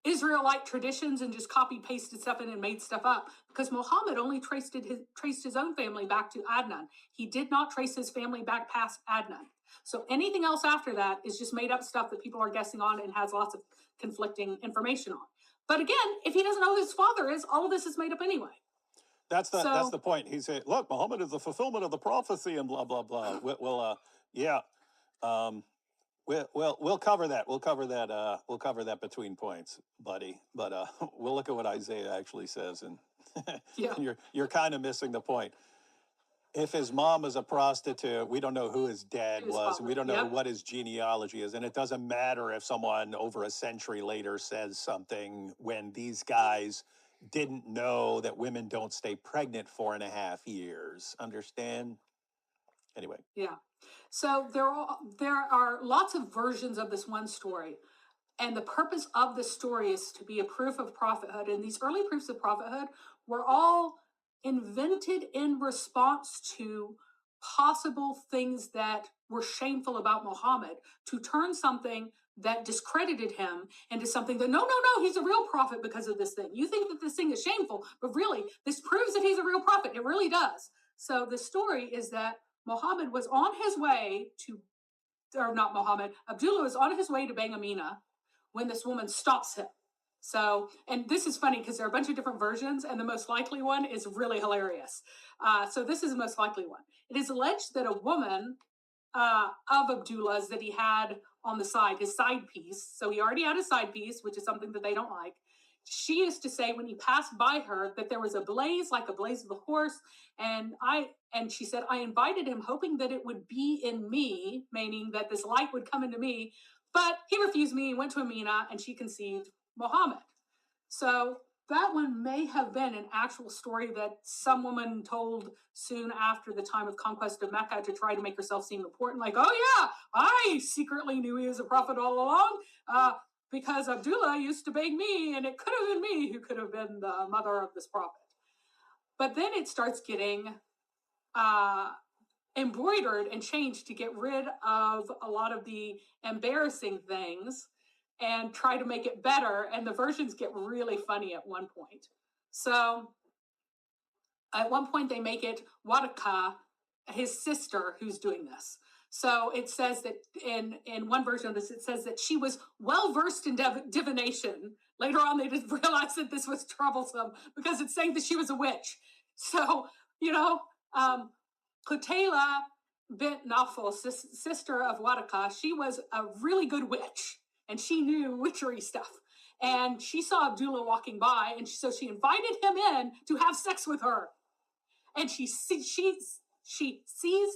Israelite traditions and just copy pasted stuff in and made stuff up, because Muhammad only traced his own family back to Adnan. He did not trace his family back past Adnan. So anything else after that is just made up stuff that people are guessing on and has lots of conflicting information on. But again, if he doesn't know who his father is, all of this is made up anyway. That's the point. He said, "Look, Muhammad is the fulfillment of the prophecy," and blah blah blah. We'll cover that. We'll cover that. We'll cover that between points, buddy. But we'll look at what Isaiah actually says, and, and you're kind of missing the point. If his mom is a prostitute, we don't know who his dad was, and we don't know what his genealogy is, and it doesn't matter if someone over a century later says something when these guys didn't know that women don't stay pregnant 4.5 years. Understand? Anyway. Yeah. So there are lots of versions of this one story. And the purpose of this story is to be a proof of prophethood. And these early proofs of prophethood were all invented in response to possible things that were shameful about Muhammad, to turn something that discredited him into something that, no, he's a real prophet because of this thing. You think that this thing is shameful, but really, this proves that he's a real prophet. It really does. So the story is that Muhammad was on his way to, or not Muhammad, Abdullah was on his way to bang Amina when this woman stops him. So, and this is funny because there are a bunch of different versions, and the most likely one is really hilarious. So this is the most likely one. It is alleged that a woman of Abdullah's that he had on the side, his side piece, so he already had a side piece, which is something that they don't like. She used to say when he passed by her that there was a blaze, like a blaze of a horse, and she said, I invited him hoping that it would be in me, meaning that this light would come into me, but he refused me, went to Amina, and she conceived Muhammad. So that one may have been an actual story that some woman told soon after the time of conquest of Mecca to try to make herself seem important, like, oh yeah, I secretly knew he was a prophet all along, because Abdullah used to beg me, and it could have been me who could have been the mother of this prophet. But then it starts getting embroidered and changed to get rid of a lot of the embarrassing things and try to make it better. And the versions get really funny at one point. So at one point they make it Wadaka, his sister, who's doing this. So it says that in one version of this, it says that she was well-versed in divination. Later on, they didn't realize that this was troublesome because it's saying that she was a witch. So, Qutayla bint Nawfal, sister of Wadaka, she was a really good witch, and she knew witchery stuff. And she saw Abdullah walking by, and so she invited him in to have sex with her. And she seized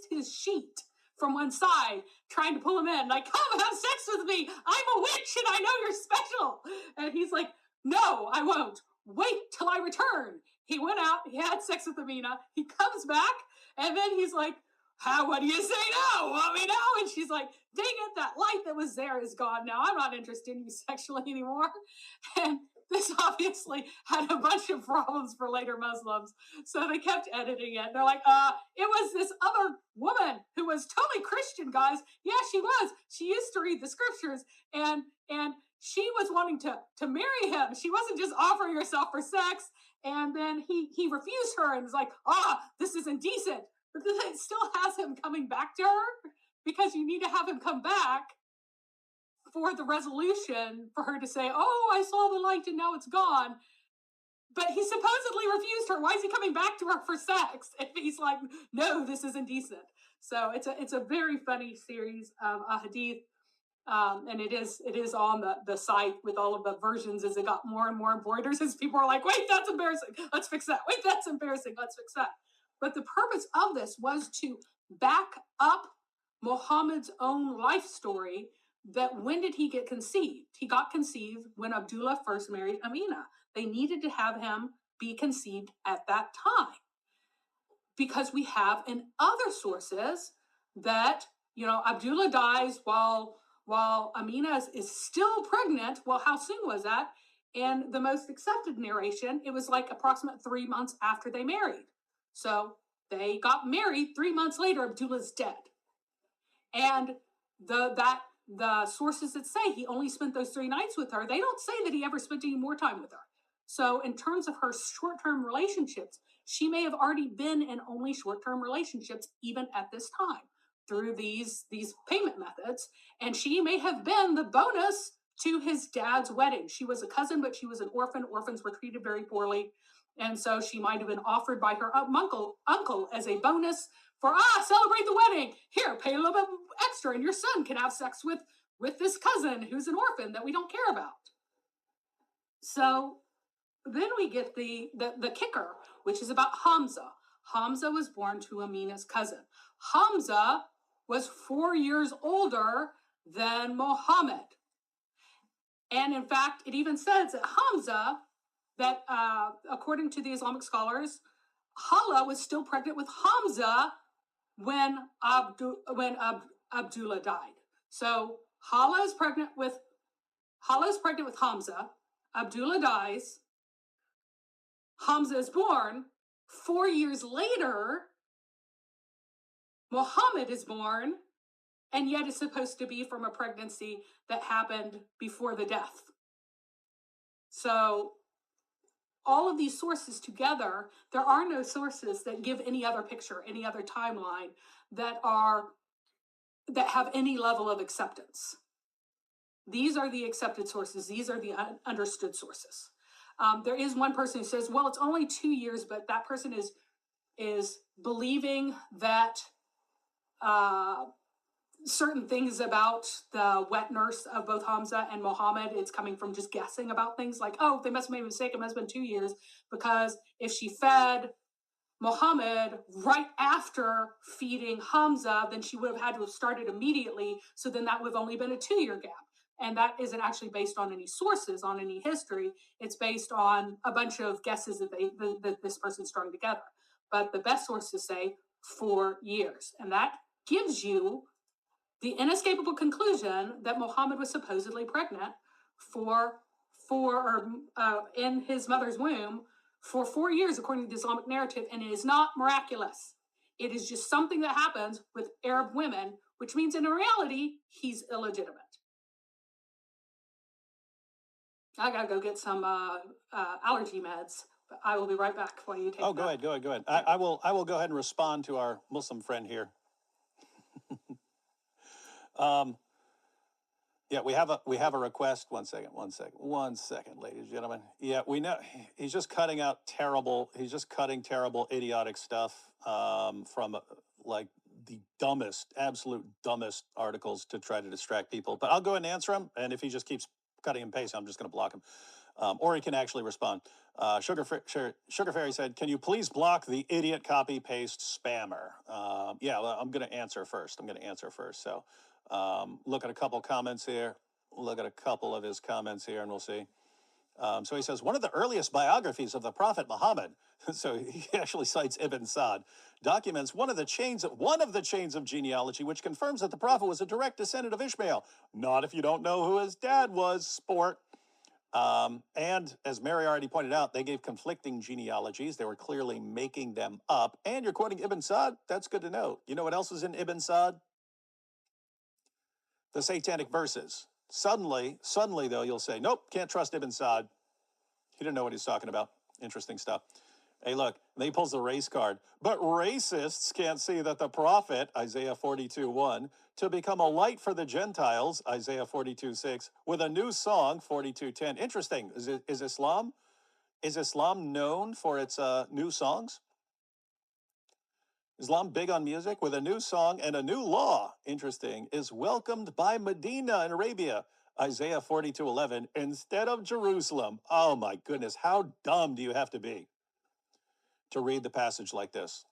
his sheet from one side, trying to pull him in, like, come have sex with me. I'm a witch and I know you're special. And he's like, no, I won't. Wait till I return. He went out, he had sex with Amina, he comes back, and then he's like, what do you say now? Want me now? And she's like, dang it, that light that was there is gone now. I'm not interested in you sexually anymore. And this obviously had a bunch of problems for later Muslims. So they kept editing it. They're like, it was this other woman who was totally Christian, guys. Yeah, she was. She used to read the scriptures, and she was wanting to marry him. She wasn't just offering herself for sex. And then he refused her and was like, this is indecent. But then it still has him coming back to her because you need to have him come back for the resolution for her to say, oh, I saw the light and now it's gone. But he supposedly refused her. Why is he coming back to her for sex? And he's like, no, this isn't decent. So it's a very funny series of a hadith. And it is on the site with all of the versions as it got more and more embroiders, as people are like, wait, that's embarrassing, let's fix that. Wait, that's embarrassing, let's fix that. But the purpose of this was to back up Muhammad's own life story, that when did he get conceived? He got conceived when Abdullah first married Amina. They needed to have him be conceived at that time, because we have in other sources that, Abdullah dies while Amina is still pregnant. Well, how soon was that? And the most accepted narration, it was like approximate 3 months after they married. So they got married 3 months later, Abdullah's dead. And the sources that say he only spent those 3 nights with her, they don't say that he ever spent any more time with her. So in terms of her short-term relationships, she may have already been in only short-term relationships even at this time through these payment methods. And she may have been the bonus to his dad's wedding. She was a cousin, but she was an orphan. Orphans were treated very poorly. And so she might have been offered by her uncle as a bonus for, celebrate the wedding. Here, pay a little bit extra, and your son can have sex with this cousin who's an orphan that we don't care about. So then we get the kicker, which is about Hamza. Hamza was born to Amina's cousin. Hamza was 4 years older than Muhammad. And in fact, it even says that Hamza, that according to the Islamic scholars, Hala was still pregnant with Hamza when Abdullah died. So Hala is pregnant with Hamza. Abdullah dies. Hamza is born. 4 years later, Muhammad is born, and yet is supposed to be from a pregnancy that happened before the death. So all of these sources together, there are no sources that give any other picture, any other timeline that have any level of acceptance. These are the accepted sources. These are the understood sources. There is one person who says, well, it's only 2 years, but that person is believing that certain things about the wet nurse of both Hamza and Muhammad, it's coming from just guessing about things like, oh, they must have made a mistake, it must have been 2 years, because if she fed Muhammad right after feeding Hamza, then she would have had to have started immediately, so then that would have only been a 2-year gap. And that isn't actually based on any sources, on any history. It's based on a bunch of guesses that this person's strung together. But the best sources say 4 years. And that gives you the inescapable conclusion that Muhammad was supposedly pregnant in his mother's womb for 4 years, according to the Islamic narrative. And it is not miraculous. It is just something that happens with Arab women, which means in reality, he's illegitimate. I gotta go get some allergy meds. But I will be right back while you take. Oh, go ahead. I will go ahead and respond to our Muslim friend here. Yeah, we have a request. One second, ladies and gentlemen. Yeah, we know he's just cutting terrible, idiotic stuff from like the absolute dumbest articles to try to distract people. But I'll go ahead and answer him, and if he just keeps cutting and pasting, I'm just going to block him. Or he can actually respond. Sugar Fairy said, can you please block the idiot copy paste spammer? Yeah, well, I'm going to answer first. So look at a couple comments here. Look at a couple of his comments here, and we'll see. So he says, one of the earliest biographies of the Prophet Muhammad, so he actually cites Ibn Sa'd, documents one of the chains of genealogy which confirms that the Prophet was a direct descendant of Ishmael. Not if you don't know who his dad was, sport. And as Mary already pointed out, they gave conflicting genealogies. They were clearly making them up. And you're quoting Ibn Sa'd? That's good to know. You know what else is in Ibn Sa'd? The satanic verses. Suddenly, though, you'll say, nope, can't trust Ibn Sa'd. He didn't know what he's talking about. Interesting stuff. Hey, look, then he pulls the race card. But racists can't see that the prophet, Isaiah 42:1, to become a light for the Gentiles, Isaiah 42:6, with a new song, 42:10. Interesting. Is Islam Is Islam known for its new songs? Islam big on music with a new song and a new law, interesting, is welcomed by Medina in Arabia, Isaiah 42:11, instead of Jerusalem. Oh my goodness, how dumb do you have to be to read the passage like this?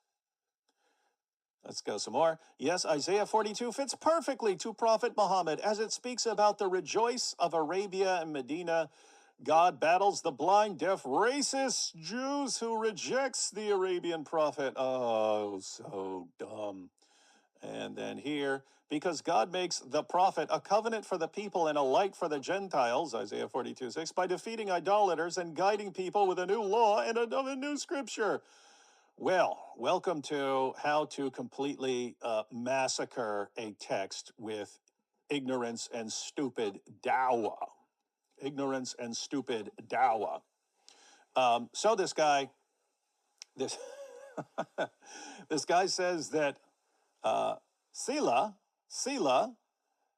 Let's go some more. Yes, Isaiah 42 fits perfectly to Prophet Muhammad as it speaks about the rejoice of Arabia and Medina. God battles the blind, deaf, racist Jews who rejects the Arabian prophet. Oh, so dumb. And then here, because God makes the prophet a covenant for the people and a light for the Gentiles, Isaiah 42:6, by defeating idolaters and guiding people with a new law and a new scripture. Well, welcome to how to completely massacre a text with ignorance and stupid dawah. Ignorance and stupid dawah. So this guy, this this guy says that Sila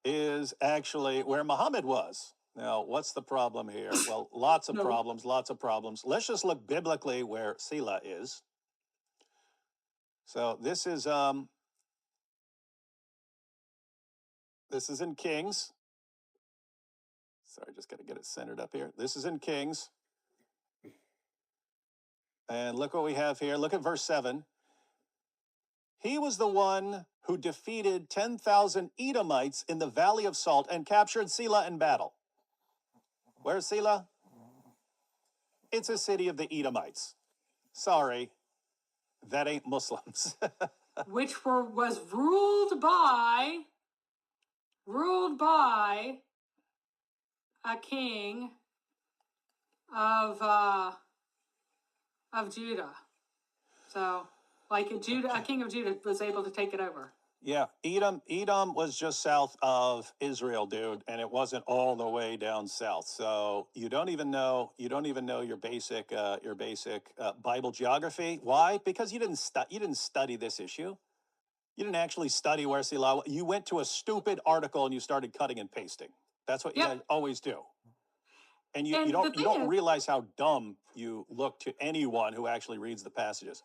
is actually where Muhammad was. Now, what's the problem here? Well, lots of problems, lots of problems. Let's just look biblically where Sila is. So this is in Kings. Sorry, just got to get it centered up here. This is in Kings. And look what we have here. Look at verse 7. He was the one who defeated 10,000 Edomites in the Valley of Salt and captured Sela in battle. Where's Sela? It's a city of the Edomites. Sorry, that ain't Muslims. Which was ruled by a king of Judah. So, like a king of Judah was able to take it over. Yeah, Edom was just south of Israel, dude, and it wasn't all the way down south. So you don't even know your basic Bible geography. Why? Because you didn't study this issue. You didn't actually study where Sila. You went to a stupid article and you started cutting and pasting. That's what you guys always do. And you don't realize how dumb you look to anyone who actually reads the passages.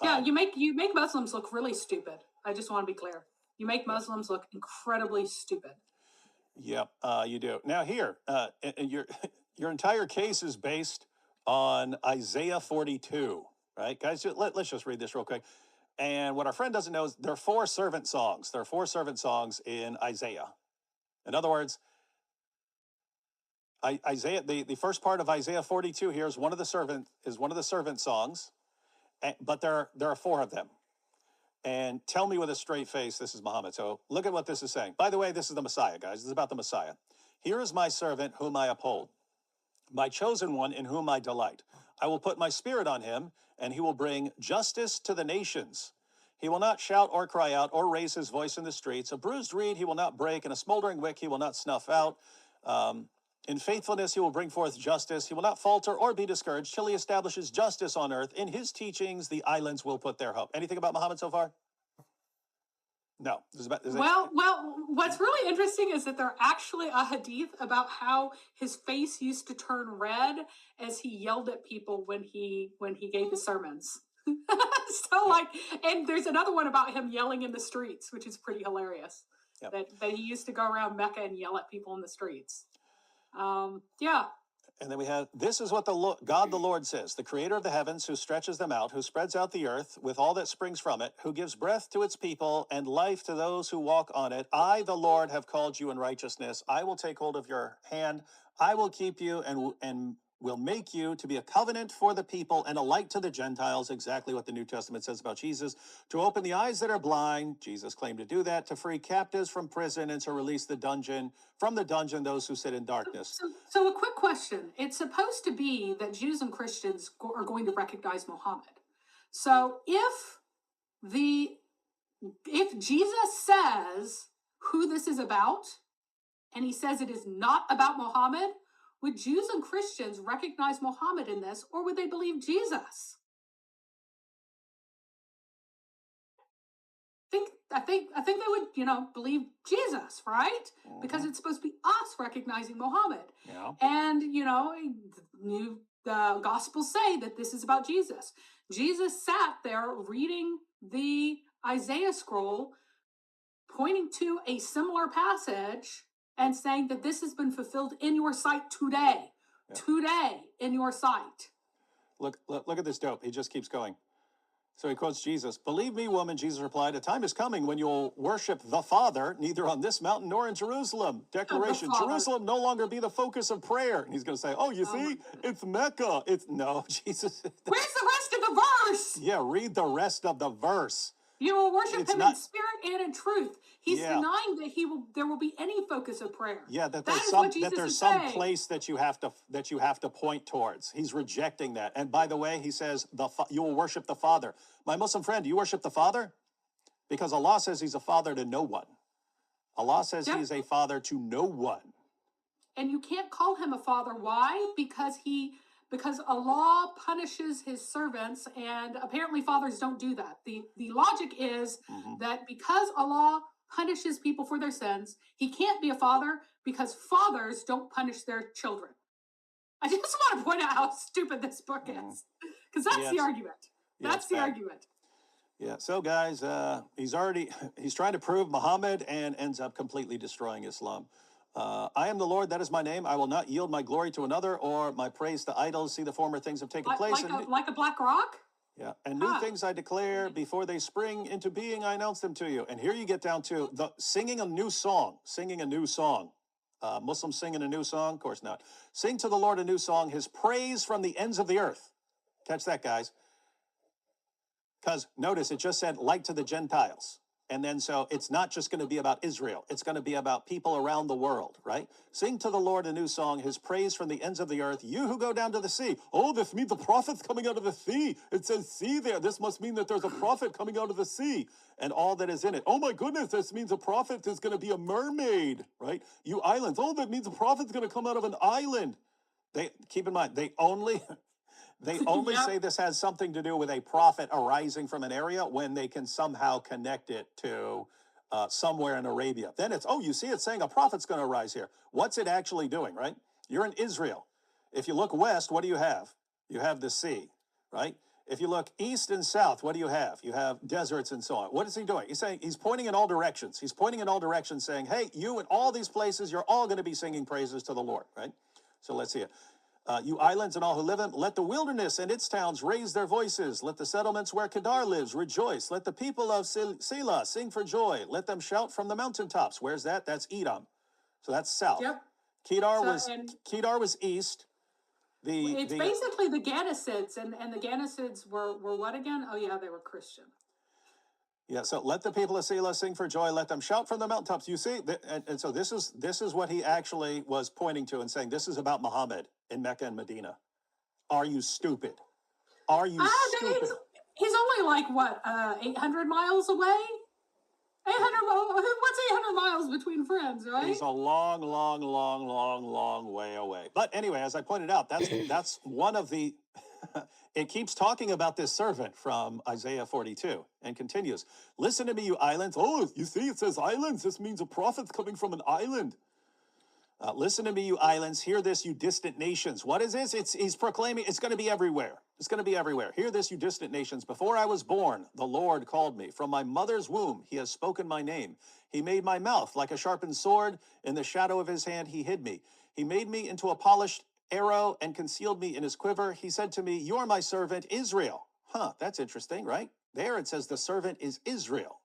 Yeah, you make Muslims look really stupid. I just want to be clear. You make Muslims look incredibly stupid. Yep, you do. Now here, your entire case is based on Isaiah 42, right, guys? Let's just read this real quick. And what our friend doesn't know is there are 4 servant songs. There are 4 servant songs in Isaiah. In other words, Isaiah, the first part of Isaiah 42 here is one of the servant songs, but there are 4 of them. And tell me with a straight face, this is Muhammad. So look at what this is saying. By the way, this is the Messiah, guys. This is about the Messiah. Here is my servant whom I uphold, my chosen one in whom I delight. I will put my spirit on him, and he will bring justice to the nations. He will not shout or cry out or raise his voice in the streets. A bruised reed he will not break, and a smoldering wick he will not snuff out. In faithfulness he will bring forth justice. He will not falter or be discouraged till he establishes justice on earth. In his teachings the islands will put their hope. Anything about Muhammad so far? No. Well, what's really interesting is that there's actually a hadith about how his face used to turn red as he yelled at people when he gave his sermons. So and there's another one about him yelling in the streets, which is pretty hilarious. Yep. That he used to go around Mecca and yell at people in the streets. Yeah. And then we have, this is what God the Lord says, the creator of the heavens, who stretches them out, who spreads out the earth with all that springs from it, who gives breath to its people and life to those who walk on it. I, the Lord, have called you in righteousness. I will take hold of your hand. I will keep you and will make you to be a covenant for the people and a light to the Gentiles, exactly what the New Testament says about Jesus, to open the eyes that are blind, Jesus claimed to do that, to free captives from prison and to release from the dungeon those who sit in darkness. So a quick question. It's supposed to be that Jews and Christians are going to recognize Muhammad. So if Jesus says who this is about, and he says it is not about Muhammad, would Jews and Christians recognize Muhammad in this, or would they believe Jesus? I think they would, believe Jesus, right? Because it's supposed to be us recognizing Muhammad. Yeah. And, the Gospels say that this is about Jesus. Jesus sat there reading the Isaiah scroll, pointing to a similar passage and saying that this has been fulfilled in your sight today. Yeah. Today in your sight. Look at this dope. He just keeps going. So he quotes Jesus. Believe me, woman, Jesus replied, a time is coming when you'll worship the Father, neither on this mountain nor in Jerusalem. Declaration, Jerusalem no longer be the focus of prayer. And he's going to say, oh, you see, it's Mecca. No, Jesus. Where's the rest of the verse? Yeah, read the rest of the verse. You will worship him in spirit and in truth. He's denying that there will be any focus of prayer. Yeah, that there's some place that you have to point towards. He's rejecting that. And by the way, he says you will worship the Father. My Muslim friend, do you worship the Father? Because Allah says he's a father to no one. Allah says he is a father to no one. And you can't call him a father. Why? Because Allah punishes his servants, and apparently fathers don't do that. The logic is that because Allah punishes people for their sins, he can't be a father because fathers don't punish their children. I just want to point out how stupid this book is, because that's the argument. That's the argument. Yeah. So guys, he's trying to prove Muhammad and ends up completely destroying Islam. I am the Lord, that is my name. I will not yield my glory to another or my praise to idols. See, the former things have taken place. Like a black rock? Yeah. And new things I declare before they spring into being, I announce them to you. And here you get down to singing a new song. Muslims singing a new song? Of course not. Sing to the Lord a new song, his praise from the ends of the earth. Catch that, guys. Because notice it just said, like to the Gentiles. And then so it's not just going to be about Israel. It's going to be about people around the world, right? Sing to the Lord a new song, his praise from the ends of the earth. You who go down to the sea. Oh, this means the prophet's coming out of the sea. It says sea there. This must mean that there's a prophet coming out of the sea and all that is in it. Oh my goodness, this means a prophet is going to be a mermaid, right? You islands. Oh, that means a prophet's going to come out of an island. Keep in mind, they only say this has something to do with a prophet arising from an area when they can somehow connect it to somewhere in Arabia. Then it's, you see, it's saying a prophet's going to arise here. What's it actually doing, right? You're in Israel. If you look west, what do you have? You have the sea, right? If you look east and south, what do you have? You have deserts and so on. What is he doing? He's pointing in all directions. He's pointing in all directions saying, hey, you in all these places, you're all going to be singing praises to the Lord, right? So let's see it. You islands and all who live in, let the wilderness and its towns raise their voices. Let the settlements where Kedar lives rejoice. Let the people of Selah sing for joy. Let them shout from the mountaintops. Where's that? That's Edom. So that's south. Yep. Kedar was east. It's basically the Ganasids, and the Ganasids were what again? Oh yeah, they were Christian. Yeah, so let the people of Selah sing for joy. Let them shout from the mountaintops. You see, and so this is what he actually was pointing to and saying, this is about Muhammad in Mecca and Medina. Are you stupid? Are you stupid? He's only like, what, 800 miles away? 800, what's 800 miles between friends, right? He's a long, long, long, long, long way away. But anyway, as I pointed out, that's one of the... It keeps talking about this servant from Isaiah 42 and continues. Listen to me, you islands. Oh, you see, it says islands. This means a prophet's coming from an island. Listen to me, you islands. Hear this, you distant nations. What is this? He's proclaiming it's going to be everywhere. It's going to be everywhere. Hear this, you distant nations. Before I was born, the Lord called me. From my mother's womb, he has spoken my name. He made my mouth like a sharpened sword. In the shadow of his hand, he hid me. He made me into a polished arrow and concealed me in his quiver. He said to me, you are my servant, Israel. That's interesting, right? There it says the servant is Israel.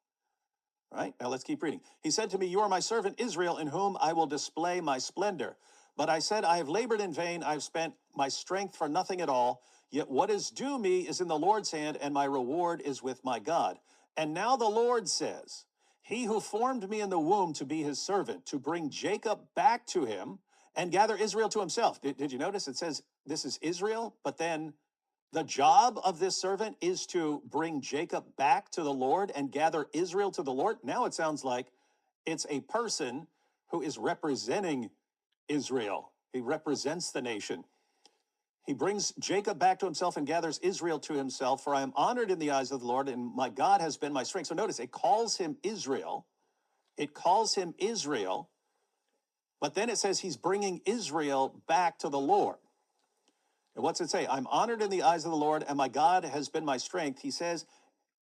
Right? Now let's keep reading. He said to me, you are my servant Israel, in whom I will display my splendor. But I said, I have labored in vain. I have spent my strength for nothing at all. Yet what is due me is in the Lord's hand, and my reward is with my God. And now the Lord says, he who formed me in the womb to be his servant, to bring Jacob back to him and gather Israel to himself. Did you notice it says this is Israel, but then the job of this servant is to bring Jacob back to the Lord and gather Israel to the Lord. Now it sounds like it's a person who is representing Israel. He represents the nation. He brings Jacob back to himself and gathers Israel to himself. For I am honored in the eyes of the Lord, and my God has been my strength. So notice, it calls him Israel. It calls him Israel. But then it says he's bringing Israel back to the Lord. And what's it say? I'm honored in the eyes of the Lord, and my God has been my strength. He says,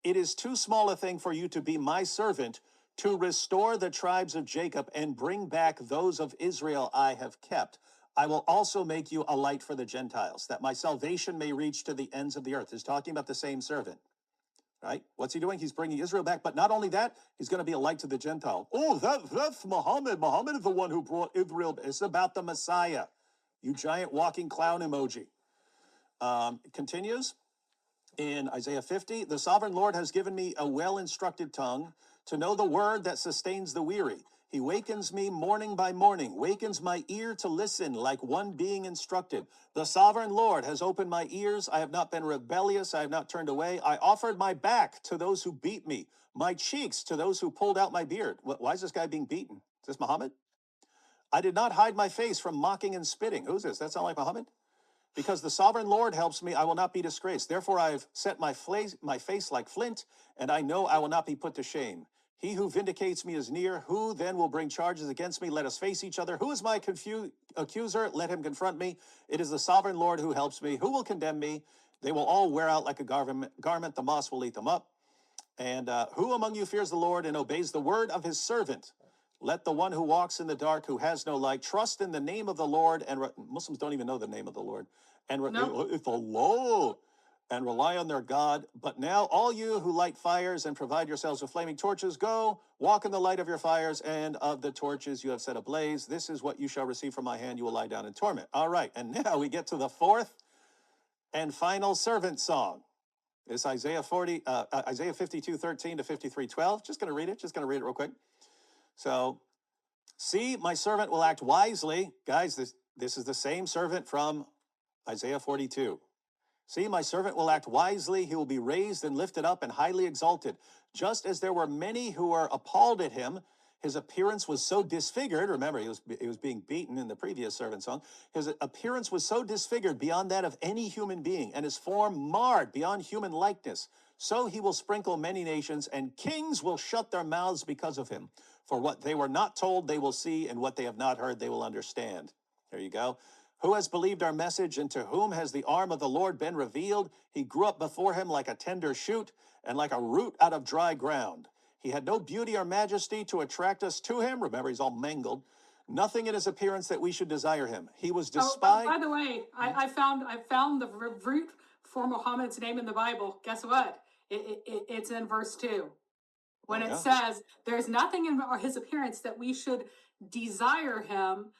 it is too small a thing for you to be my servant, to restore the tribes of Jacob and bring back those of Israel I have kept. I will also make you a light for the Gentiles, that my salvation may reach to the ends of the earth. He's talking about the same servant, right? What's he doing? He's bringing Israel back. But not only that, he's going to be a light to the Gentile. Oh, that's Muhammad. Muhammad is the one who brought Israel. It's about the Messiah. You giant walking clown emoji. It continues in Isaiah 50. The sovereign Lord has given me a well-instructed tongue to know the word that sustains the weary. He wakens me morning by morning, wakens my ear to listen like one being instructed. The sovereign Lord has opened my ears. I have not been rebellious. I have not turned away. I offered my back to those who beat me, my cheeks to those who pulled out my beard. Why is this guy being beaten? Is this Muhammad? I did not hide my face from mocking and spitting. Who's this? That sound like Muhammad? Because the sovereign Lord helps me, I will not be disgraced. Therefore, I have set my face like flint, and I know I will not be put to shame. He who vindicates me is near. Who then will bring charges against me? Let us face each other. Who is my accuser? Let him confront me. It is the sovereign Lord who helps me. Who will condemn me? They will all wear out like a garment. The moss will eat them up. And who among you fears the Lord and obeys the word of his servant? Let the one who walks in the dark, who has no light, trust in the name of the Lord. And Muslims don't even know the name of the Lord. And it's Allah. And rely on their God. But now all you who light fires and provide yourselves with flaming torches, go, walk in the light of your fires and of the torches you have set ablaze. This is what you shall receive from my hand. You will lie down in torment. All right. And now we get to the fourth and final servant song. It's Isaiah 52:13 to 53:12. Just going to read it real quick. So, see, my servant will act wisely. Guys, this is the same servant from Isaiah 42. See, my servant will act wisely. He will be raised and lifted up and highly exalted. Just as there were many who were appalled at him, his appearance was so disfigured. Remember, he was being beaten in the previous servant song. His appearance was so disfigured beyond that of any human being, and his form marred beyond human likeness. So he will sprinkle many nations, and kings will shut their mouths because of him. For what they were not told, they will see, and what they have not heard, they will understand. There you go. Who has believed our message, and to whom has the arm of the Lord been revealed? He grew up before him like a tender shoot, and like a root out of dry ground. He had no beauty or majesty to attract us to him. Remember, he's all mangled. Nothing in his appearance that we should desire him. He was despised. Oh, by the way, I found the root for Muhammad's name in the Bible. Guess what? It's in verse 2. When it says, there's nothing in his appearance that we should desire him.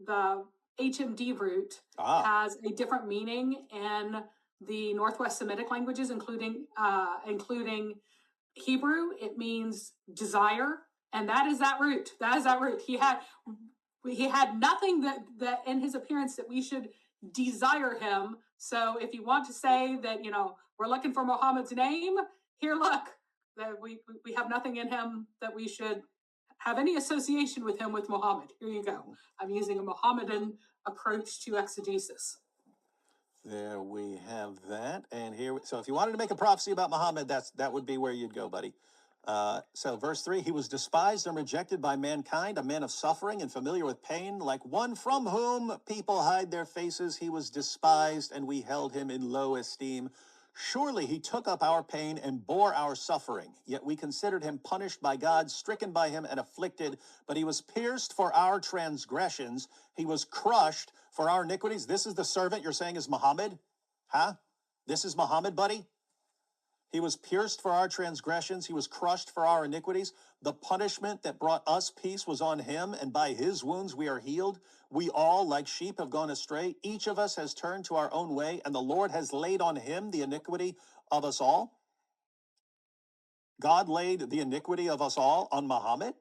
The HMD root has a different meaning in the Northwest Semitic languages, including Hebrew. It means desire, and that is that root. That is that root. He had nothing that in his appearance that we should desire him. So if you want to say that, we're looking for Muhammad's name, here, look, that we have nothing in him that we should have any association with him with Muhammad. Here you go. I'm using a Mohammedan approach to exegesis. There we have that. And here, so if you wanted to make a prophecy about Muhammad, that would be where you'd go, buddy. So verse 3, he was despised and rejected by mankind, a man of suffering and familiar with pain, like one from whom people hide their faces. He was despised, and we held him in low esteem. Surely he took up our pain and bore our suffering. Yet we considered him punished by God, stricken by him and afflicted. But he was pierced for our transgressions. He was crushed for our iniquities. This is the servant you're saying is Muhammad? Huh? This is Muhammad, buddy? He was pierced for our transgressions. He was crushed for our iniquities. The punishment that brought us peace was on him, and by his wounds we are healed. We all, like sheep, have gone astray. Each of us has turned to our own way, and the Lord has laid on him the iniquity of us all. God laid the iniquity of us all on Muhammad.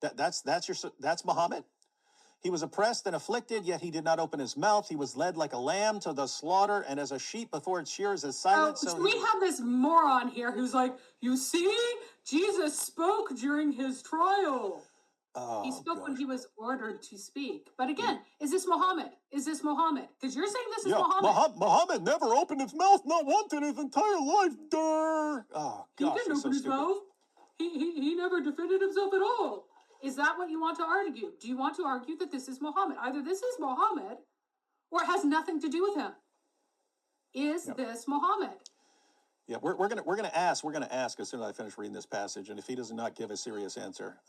That's Muhammad. He was oppressed and afflicted, yet he did not open his mouth. He was led like a lamb to the slaughter, and as a sheep before its shearers is silent. So we have this moron here who's like, you see, Jesus spoke during his trial. He spoke when he was ordered to speak. But again, is this Muhammad? Is this Muhammad? Because you're saying this is Muhammad. Muhammad never opened his mouth, not once in his entire life. Durr. Oh, gosh, he didn't open his mouth. He never defended himself at all. Is that what you want to argue? Do you want to argue that this is Muhammad? Either this is Muhammad, or has nothing to do with him. Is Yep. this Muhammad? Yeah, we're gonna ask as soon as I finish reading this passage, and if he does not give a serious answer,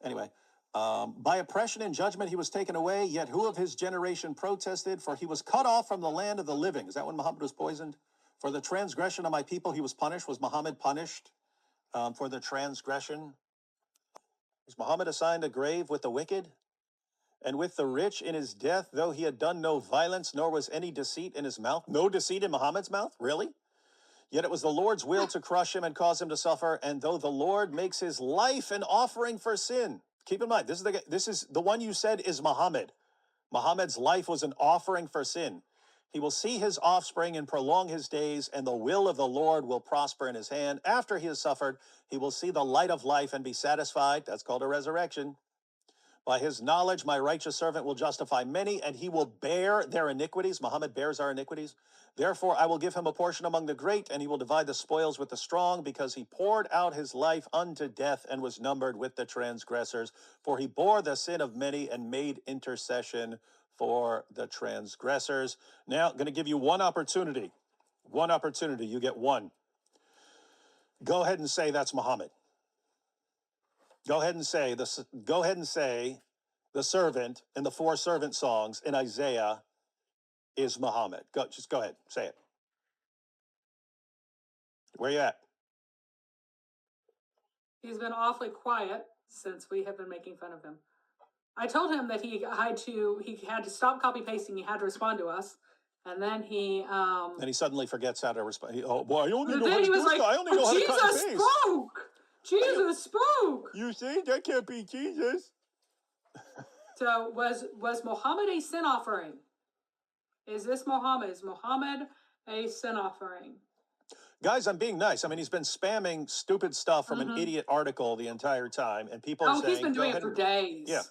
anyway, by oppression and judgment he was taken away. Yet who of his generation protested? For he was cut off from the land of the living. Is that when Muhammad was poisoned? For the transgression of my people he was punished. Was Muhammad punished for the transgression? Was Muhammad assigned a grave with the wicked and with the rich in his death, though he had done no violence, nor was any deceit in his mouth? No deceit in Muhammad's mouth? Really? Yet it was the Lord's will to crush him and cause him to suffer. And though the Lord makes his life an offering for sin, keep in mind, this is the one you said is Muhammad. Muhammad's life was an offering for sin. He will see his offspring and prolong his days, and the will of the Lord will prosper in his hand. After he has suffered, he will see the light of life and be satisfied. That's called a resurrection. By his knowledge, my righteous servant will justify many, and he will bear their iniquities. Muhammad bears our iniquities. Therefore, I will give him a portion among the great, and he will divide the spoils with the strong, because he poured out his life unto death and was numbered with the transgressors. For he bore the sin of many and made intercession for the transgressors. Now, I'm going to give you one opportunity. One opportunity. You get one. Go ahead and say that's Muhammad. Go ahead and say the servant in the 4 servant songs in Isaiah is Muhammad. Just go ahead, say it. Where you at? He's been awfully quiet since we have been making fun of him. I told him that he had to stop copy pasting. He had to respond to us, and then he Then he suddenly forgets how to respond. Oh boy, I only know then how he to was do like, stuff. I only know how to cut and Jesus paste. spoke. Jesus spoke. You see, that can't be Jesus. So was Muhammad a sin offering? Is this Muhammad? Is Muhammad a sin offering? Guys, I'm being nice. I mean, he's been spamming stupid stuff from an idiot article the entire time, and people are saying, he's been doing it for days. Yeah.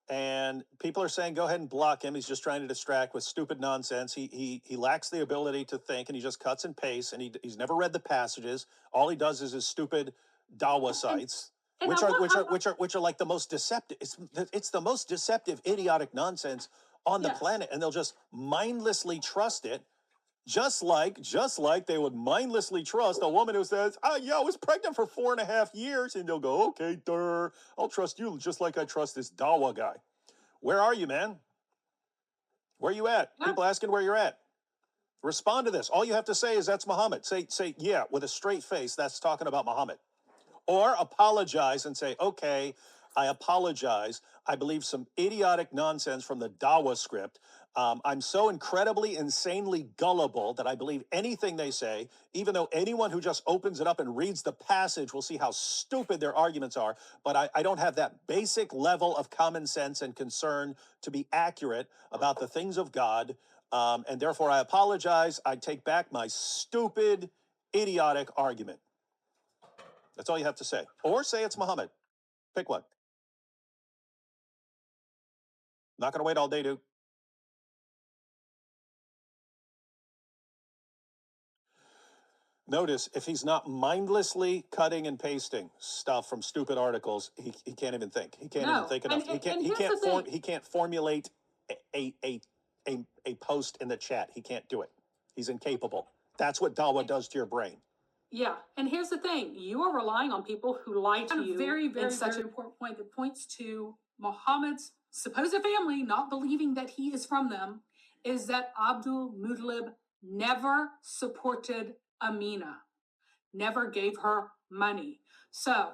And people are saying, go ahead and block him. He's just trying to distract with stupid nonsense. He lacks the ability to think, and he just cuts and pastes, and he's never read the passages. All he does is his stupid Dawa sites, which are like the most deceptive. It's the most deceptive, idiotic nonsense on the planet, and they'll just mindlessly trust it. Just like they would mindlessly trust a woman who says, yeah, I was pregnant for 4.5 years. And they'll go, okay, I'll trust you just like I trust this Dawa guy. Where are you, man? Where you at? Yeah. People asking where you're at. Respond to this. All you have to say is that's Muhammad. Say, yeah, with a straight face, that's talking about Muhammad. Or apologize and say, okay, I apologize. I believe some idiotic nonsense from the Dawa script. I'm so incredibly, insanely gullible that I believe anything they say, even though anyone who just opens it up and reads the passage will see how stupid their arguments are. But I don't have that basic level of common sense and concern to be accurate about the things of God. And therefore, I apologize. I take back my stupid, idiotic argument. That's all you have to say. Or say it's Muhammad. Pick one. Not going to wait all day, dude. Notice, if he's not mindlessly cutting and pasting stuff from stupid articles, he can't even think. He can't even think enough. He can't formulate a post in the chat. He can't do it. He's incapable. That's what Dawa does to your brain. Yeah, and here's the thing: you are relying on people who lie to you. Very such an important point that points to Muhammad's supposed family not believing that he is from them. Is that Abdul Muttalib never supported Amina, never gave her money. So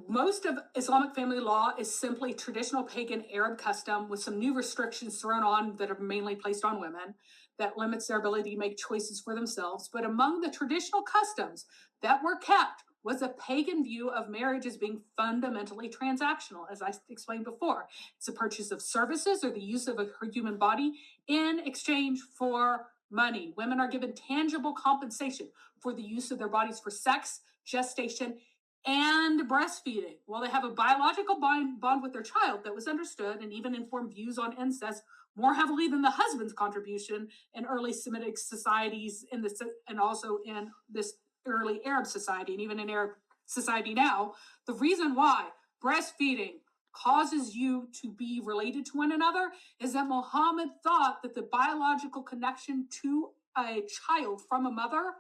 most of Islamic family law is simply traditional pagan Arab custom with some new restrictions thrown on that are mainly placed on women that limits their ability to make choices for themselves. But among the traditional customs that were kept was a pagan view of marriage as being fundamentally transactional. As I explained before, it's a purchase of services or the use of her human body in exchange for money. Women are given tangible compensation for the use of their bodies for sex, gestation, and breastfeeding. While they have a biological bond with their child that was understood and even informed views on incest more heavily than the husband's contribution in early Semitic societies and also in this early Arab society and even in Arab society now, the reason why breastfeeding, causes you to be related to one another is that Muhammad thought that the biological connection to a child from a mother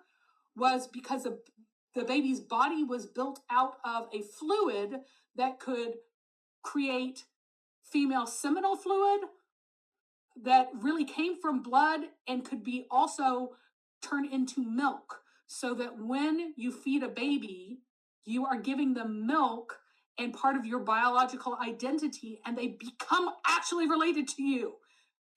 was because of the baby's body was built out of a fluid that could create female seminal fluid that really came from blood and could be also turned into milk, so that when you feed a baby, you are giving them milk and part of your biological identity, and they become actually related to you.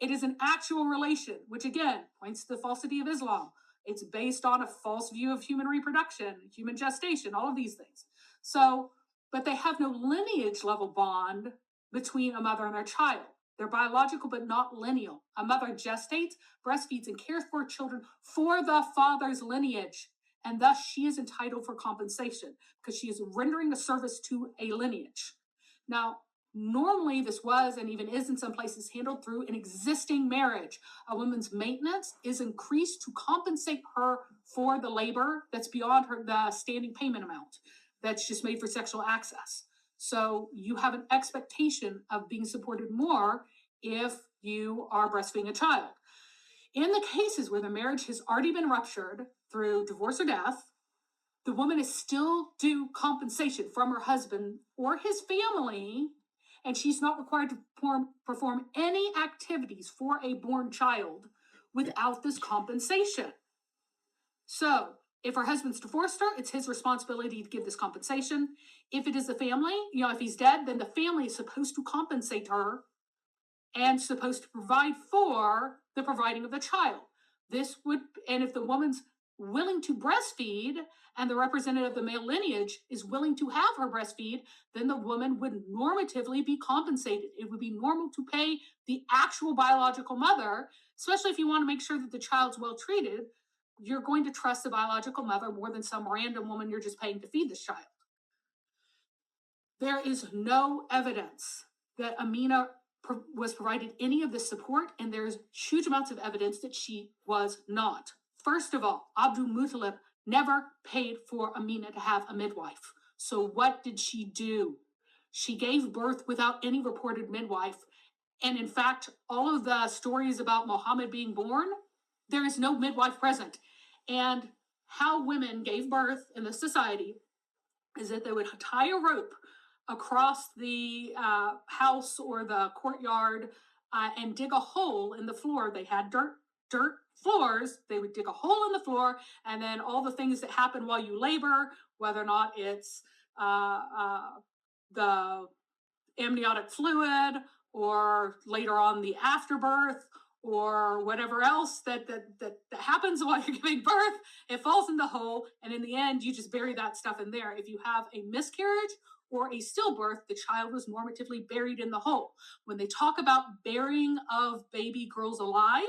It is an actual relation, which again points to the falsity of Islam. It's based on a false view of human reproduction, human gestation, all of these things. So, but they have no lineage level bond between a mother and their child. They're biological, but not lineal. A mother gestates, breastfeeds, and cares for children for the father's lineage. And thus she is entitled for compensation because she is rendering a service to a lineage. Now, normally this was, and even is in some places, handled through an existing marriage. A woman's maintenance is increased to compensate her for the labor that's beyond the standing payment amount that's just made for sexual access. So you have an expectation of being supported more if you are breastfeeding a child. In the cases where the marriage has already been ruptured through divorce or death, the woman is still due compensation from her husband or his family, and she's not required to perform any activities for a born child without this compensation. So if her husband's divorced her, it's his responsibility to give this compensation. If it is the family, if he's dead, then the family is supposed to compensate her and supposed to provide for the providing of the child. And if the woman's willing to breastfeed and the representative of the male lineage is willing to have her breastfeed, then the woman would normatively be compensated. It would be normal to pay the actual biological mother, especially if you want to make sure that the child's well treated. You're going to trust the biological mother more than some random woman you're just paying to feed this child. There is no evidence that Amina was provided any of this support, and there's huge amounts of evidence that she was not. First of all, Abdul Muttalib never paid for Amina to have a midwife. So what did she do? She gave birth without any reported midwife. And in fact, all of the stories about Muhammad being born, there is no midwife present. And how women gave birth in this society is that they would tie a rope across the house or the courtyard and dig a hole in the floor. They had dirt floors. They would dig a hole in the floor, and then all the things that happen while you labor, whether or not it's the amniotic fluid or later on the afterbirth or whatever else that happens while you're giving birth, it falls in the hole, and in the end you just bury that stuff in there. If you have a miscarriage or a stillbirth, the child was normatively buried in the hole. When they talk about burying of baby girls alive,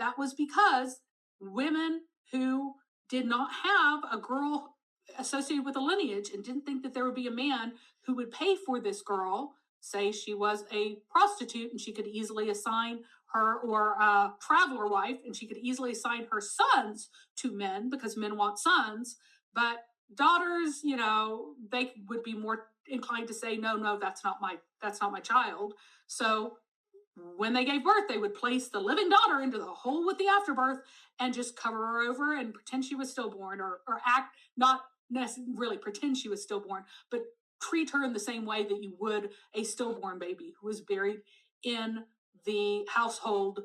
that was because women who did not have a girl associated with a lineage and didn't think that there would be a man who would pay for this girl, say she was a prostitute and she could easily assign her, or a traveler wife, and she could easily assign her sons to men because men want sons, but daughters, they would be more inclined to say, no, that's not my child. So when they gave birth, they would place the living daughter into the hole with the afterbirth and just cover her over and pretend she was stillborn, or act, not necessarily really pretend she was stillborn, but treat her in the same way that you would a stillborn baby who was buried in the household,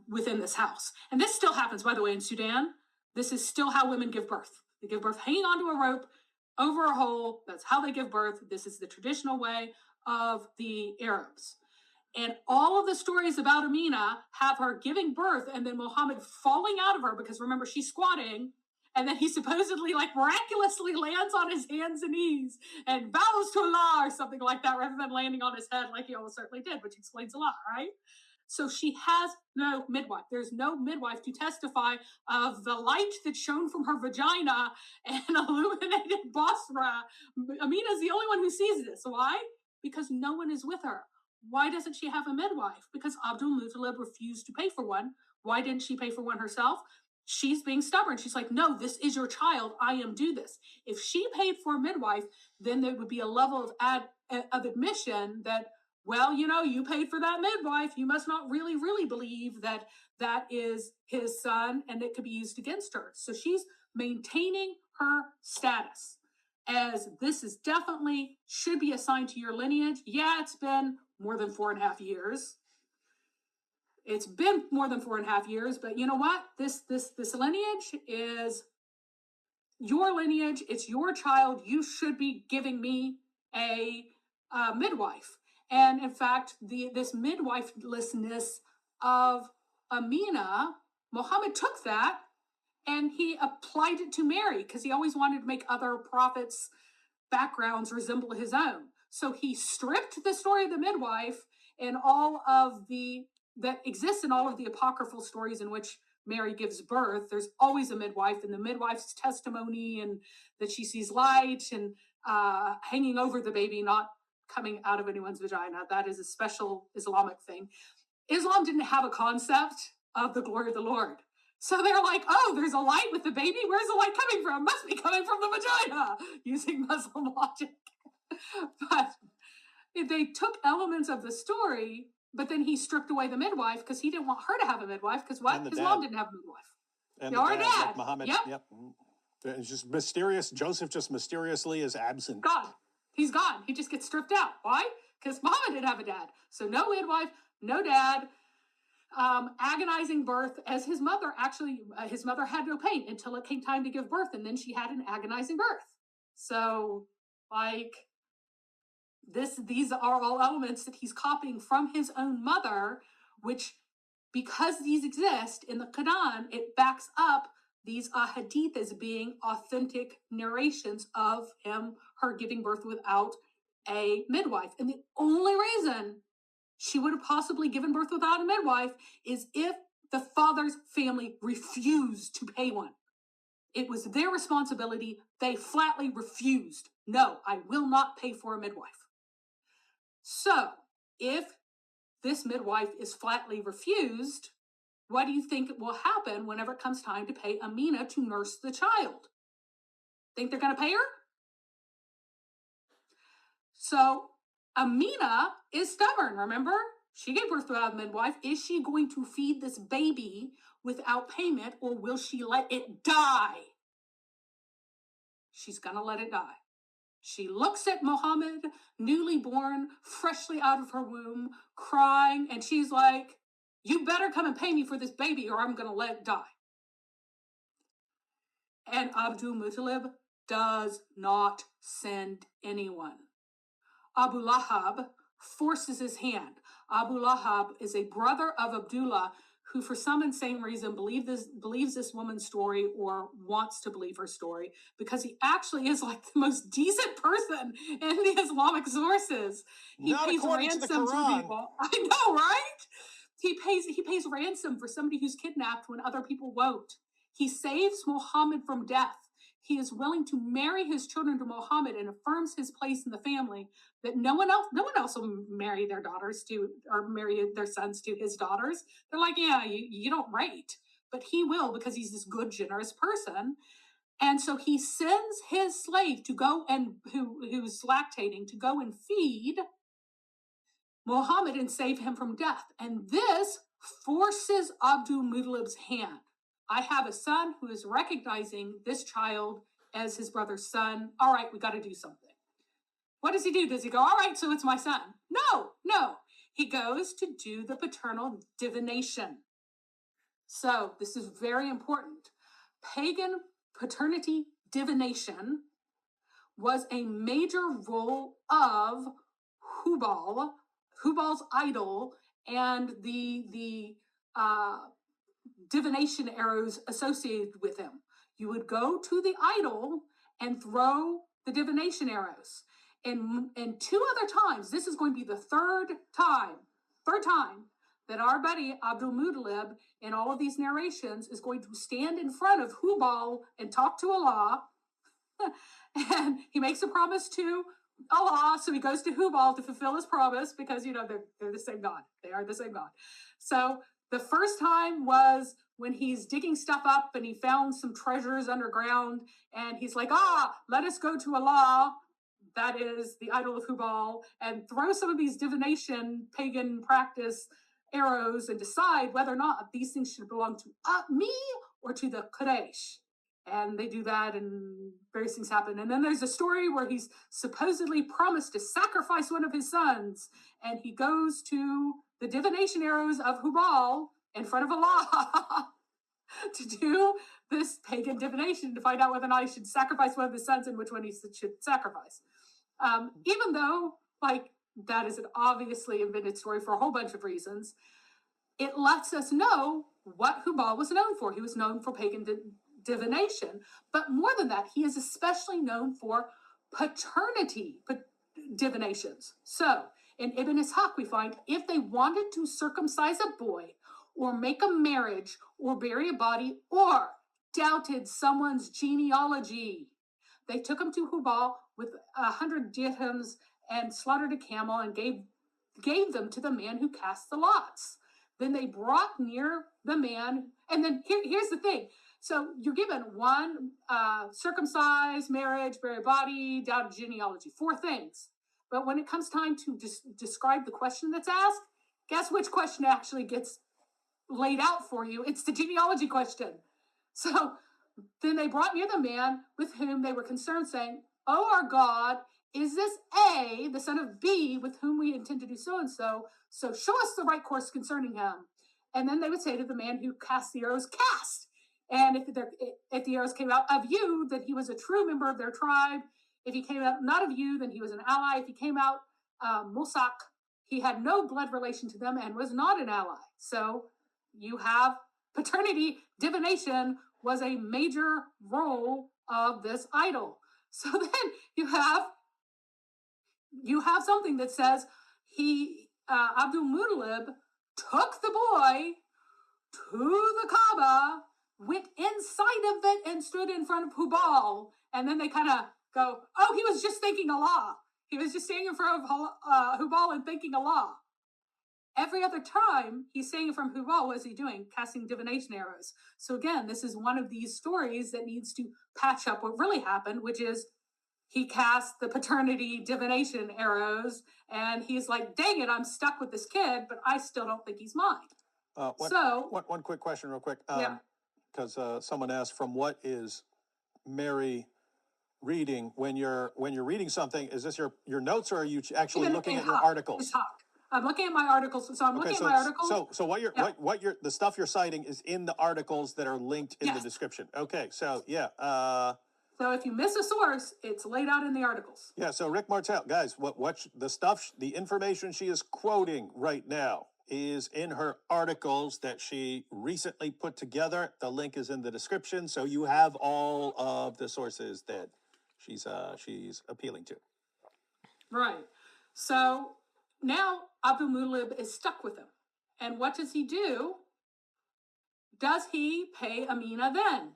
within this house. And this still happens, by the way, in Sudan. This is still how women give birth. They give birth hanging onto a rope over a hole. That's how they give birth. This is the traditional way of the Arabs. And all of the stories about Amina have her giving birth and then Muhammad falling out of her, because remember, she's squatting, and then he supposedly miraculously lands on his hands and knees and bows to Allah or something like that, rather than landing on his head like he almost certainly did, which explains a lot, right? So she has no midwife. There's no midwife to testify of the light that shone from her vagina and illuminated Basra. Amina's the only one who sees this. Why? Because no one is with her. Why doesn't she have a midwife? Because Abdul Muttalib refused to pay for one. Why didn't she pay for one herself? she's being stubborn. She's like, no, this is your child. I am do this. If she paid for a midwife, then there would be a level of admission that, well, you paid for that midwife. You must not really, really believe that that is his son, and it could be used against her. So she's maintaining her status as this is definitely should be assigned to your lineage. Yeah, it's been more than 4.5 years. It's been more than 4.5 years, but you know what? This lineage is your lineage. It's your child. You should be giving me a midwife. And in fact, this midwifelessness of Amina, Muhammad took that and he applied it to Mary because he always wanted to make other prophets' backgrounds resemble his own. So he stripped the story of the midwife and all of the that exists in all of the apocryphal stories in which Mary gives birth. There's always a midwife, and the midwife's testimony and that she sees light and hanging over the baby, not coming out of anyone's vagina. That is a special Islamic thing. Islam didn't have a concept of the glory of the Lord. So they're like, oh, there's a light with the baby? Where's the light coming from? Must be coming from the vagina, using Muslim logic. But they took elements of the story, but then he stripped away the midwife because he didn't want her to have a midwife because what? His mom didn't have a midwife. And Your the dad. like Muhammad. Yep. It's just mysterious. Joseph just mysteriously is absent. Gone. He's gone. He just gets stripped out. Why? Because Muhammad didn't have a dad. So no midwife, no dad. Agonizing birth as his mother his mother had no pain until it came time to give birth, and then she had an agonizing birth. So like these are all elements that he's copying from his own mother, which because these exist in the Quran, it backs up these hadith as being authentic narrations of her giving birth without a midwife. And the only reason she would have possibly given birth without a midwife is if the father's family refused to pay one. It was their responsibility. They flatly refused. No, I will not pay for a midwife. So, if this midwife is flatly refused, what do you think will happen whenever it comes time to pay Amina to nurse the child? Think they're going to pay her? So, Amina is stubborn, remember? She gave birth without a midwife. Is she going to feed this baby without payment, or will she let it die? She's going to let it die. She looks at Muhammad, newly born, freshly out of her womb, crying, and she's like, you better come and pay me for this baby or I'm going to let it die. And Abdul Muttalib does not send anyone. Abu Lahab forces his hand. Abu Lahab is a brother of Abdullah who for some insane reason believes this woman's story or wants to believe her story because he actually is like the most decent person in the Islamic sources. He Not pays according to the ransom for Quran. people. I know, right? He pays ransom for somebody who's kidnapped when other people won't. He saves Muhammad from death. He is willing to marry his children to Muhammad and affirms his place in the family that no one else will marry their daughters to or marry their sons to his daughters. They're like, yeah, you don't rate, but he will because he's this good, generous person. And so he sends his slave to go and who's lactating to go and feed Muhammad and save him from death. And this forces Abdul Muttalib's hand. I have a son who is recognizing this child as his brother's son. All right, we got to do something. What does he do? Does he go, all right, so it's my son? No. He goes to do the paternal divination. So this is very important. Pagan paternity divination was a major role of Hubal's idol, and the divination arrows associated with him. You would go to the idol and throw the divination arrows. And two other times, this is going to be the third time that our buddy Abdul Muttalib in all of these narrations is going to stand in front of Hubal and talk to Allah. And he makes a promise to Allah, so he goes to Hubal to fulfill his promise because, they're the same God. They are the same God. So the first time was when he's digging stuff up and he found some treasures underground, and he's like, let us go to Allah, that is the idol of Hubal, and throw some of these divination, pagan practice arrows and decide whether or not these things should belong to me or to the Quraysh. And they do that, and various things happen. And then there's a story where he's supposedly promised to sacrifice one of his sons, and he goes to the divination arrows of Hubal in front of Allah to do this pagan divination to find out whether or not he should sacrifice one of his sons and which one he should sacrifice. Even though, like, that is an obviously invented story for a whole bunch of reasons, it lets us know what Hubal was known for. He was known for pagan divination, but more than that, he is especially known for paternity divinations. So in Ibn Ishaq, we find if they wanted to circumcise a boy or make a marriage or bury a body or doubted someone's genealogy, they took him to Hubal with 100 dirhams and slaughtered a camel and gave them to the man who cast the lots. Then they brought near the man, and then here's the thing. So you're given one, circumcise, marriage, bury a body, doubted genealogy, 4 things. But when it comes time to describe the question that's asked, guess which question actually gets laid out for you? It's the genealogy question. So then they brought near the man with whom they were concerned, saying, "Oh, our God, is this A, the son of B, with whom we intend to do so-and-so? So show us the right course concerning him." And then they would say to the man who cast the arrows, "Cast." And if the arrows came out of you, then he was a true member of their tribe. If he came out not of you, then he was an ally. If he came out Musak, he had no blood relation to them and was not an ally. So you have paternity divination was a major role of this idol. So then you have something that says Abdul Muttalib took the boy to the Kaaba, went inside of it and stood in front of Hubal. And then they kind of go, "Oh, he was just thanking Allah. He was just standing in front of Hubal and thanking Allah." Every other time he's saying it from Hubal, what is he doing? Casting divination arrows. So again, this is one of these stories that needs to patch up what really happened, which is he cast the paternity divination arrows, and he's like, "Dang it, I'm stuck with this kid, but I still don't think he's mine." One quick question, real quick. Yeah. Because someone asked, from what is Mary reading when you're reading something? Is this your notes, or are you actually looking at your articles? I'm looking at my articles. So I'm looking at my articles. So what you're the stuff you're citing is in the articles that are linked in the description. Okay. So yeah. So if you miss a source, it's laid out in the articles. Yeah. So Rick Martel, guys, what the information she is quoting right now is in her articles that she recently put together. The link is in the description, so you have all of the sources that she's appealing to. Right. So now Abdul Muttalib is stuck with him. And what does he do? Does he pay Amina then?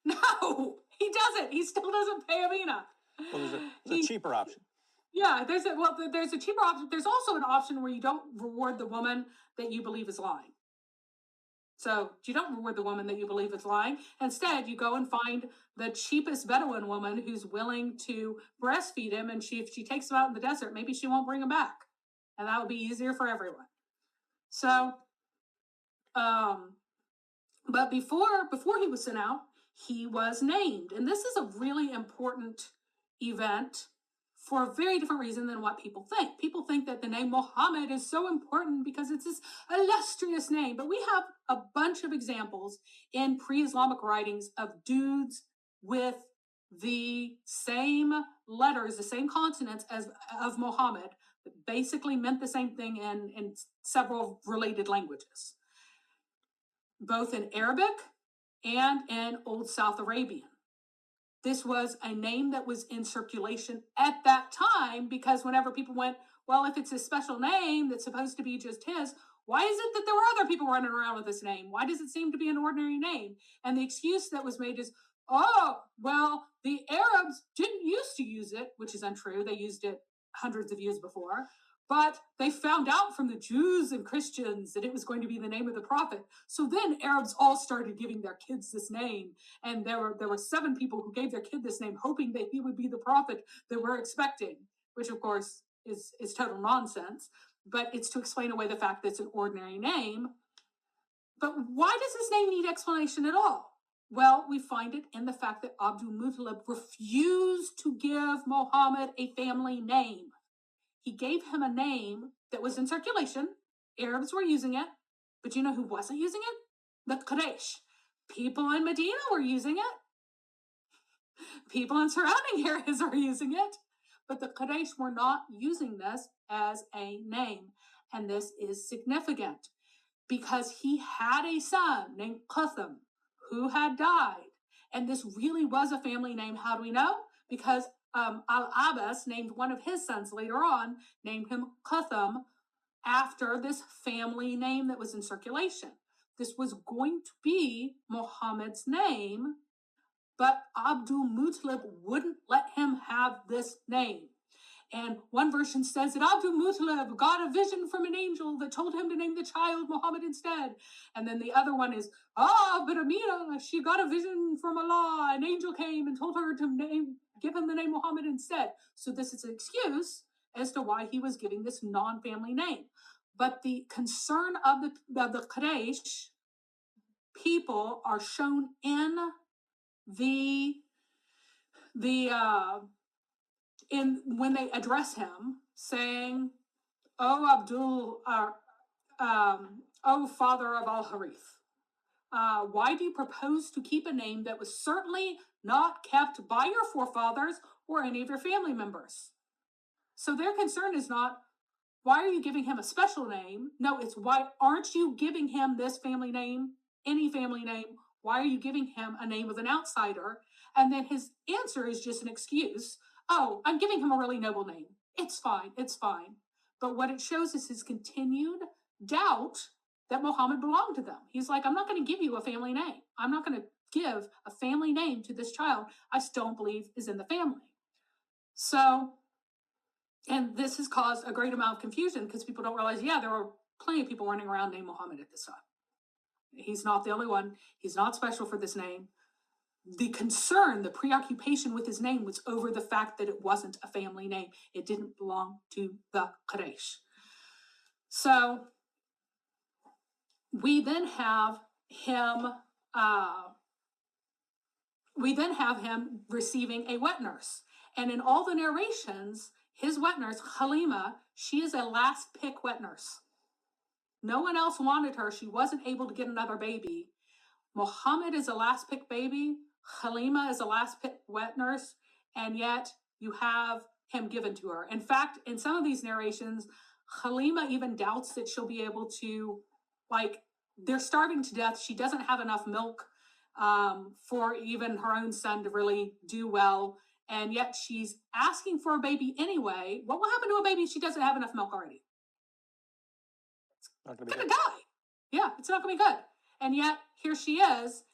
No, he doesn't. He still doesn't pay Amina. Well, there's a cheaper option. Yeah, there's a cheaper option. There's also an option where you don't reward the woman that you believe is lying. So you don't reward the woman that you believe is lying. Instead, you go and find the cheapest Bedouin woman who's willing to breastfeed him, and if she takes him out in the desert, maybe she won't bring him back, and that would be easier for everyone. So, but before he was sent out, he was named, and this is a really important event for a very different reason than what people think. People think that the name Muhammad is so important because it's this illustrious name, but we have a bunch of examples in pre-Islamic writings of dudes with the same letters, the same consonants as of Muhammad, that basically meant the same thing in several related languages, both in Arabic and in Old South Arabian. This was a name that was in circulation at that time, because whenever people went, well, if it's a special name that's supposed to be just his, why is it that there were other people running around with this name? Why does it seem to be an ordinary name? And the excuse that was made is, oh, well, the Arabs didn't used to use it, which is untrue. They used it hundreds of years before. But they found out from the Jews and Christians that it was going to be the name of the prophet. So then Arabs all started giving their kids this name. And there were 7 people who gave their kid this name, hoping that he would be the prophet that we're expecting, which of course is total nonsense. But it's to explain away the fact that it's an ordinary name. But why does this name need explanation at all? Well, we find it in the fact that Abdul Muttalib refused to give Muhammad a family name. He gave him a name that was in circulation. Arabs were using it. But you know who wasn't using it? The Quraysh. People in Medina were using it. People in surrounding areas are using it. But the Quraysh were not using this as a name. And this is significant because he had a son named Qatham who had died. And this really was a family name. How do we know? Because Al-Abbas named one of his sons later on, named him Qatham after this family name that was in circulation. This was going to be Muhammad's name, but Abdul Muttalib wouldn't let him have this name. And one version says that Abdul Muttalib got a vision from an angel that told him to name the child Muhammad instead. And then the other one is, but Amina, she got a vision from Allah. An angel came and told her to give him the name Muhammad instead. So this is an excuse as to why he was giving this non-family name. But the concern of the Quraysh people are shown in when they address him, saying, "Oh Abdul, oh father of Al-Harith, why do you propose to keep a name that was certainly not kept by your forefathers or any of your family members?" So their concern is not, why are you giving him a special name? No, it's why aren't you giving him this family name, any family name? Why are you giving him a name of an outsider? And then his answer is just an excuse. Oh, I'm giving him a really noble name. It's fine, it's fine. But what it shows is his continued doubt that Muhammad belonged to them. He's like, I'm not going to give you a family name. I'm not going to give a family name to this child I still don't believe is in the family. So, and this has caused a great amount of confusion because people don't realize, there were plenty of people running around named Muhammad at this time. He's not the only one. He's not special for this name. The concern, the preoccupation with his name was over the fact that it wasn't a family name. It didn't belong to the Quraysh. So we then have him receiving a wet nurse. And in all the narrations, his wet nurse, Halima, she is a last pick wet nurse. No one else wanted her. She wasn't able to get another baby. Muhammad is a last pick baby. Halima is a last pick wet nurse. And yet you have him given to her. In fact, in some of these narrations, Halima even doubts that she'll be able to, they're starving to death. She doesn't have enough milk for even her own son to really do well. And yet she's asking for a baby anyway. What will happen to a baby if she doesn't have enough milk already? Not It's going to die. Yeah, it's not going to be good. And yet here she is.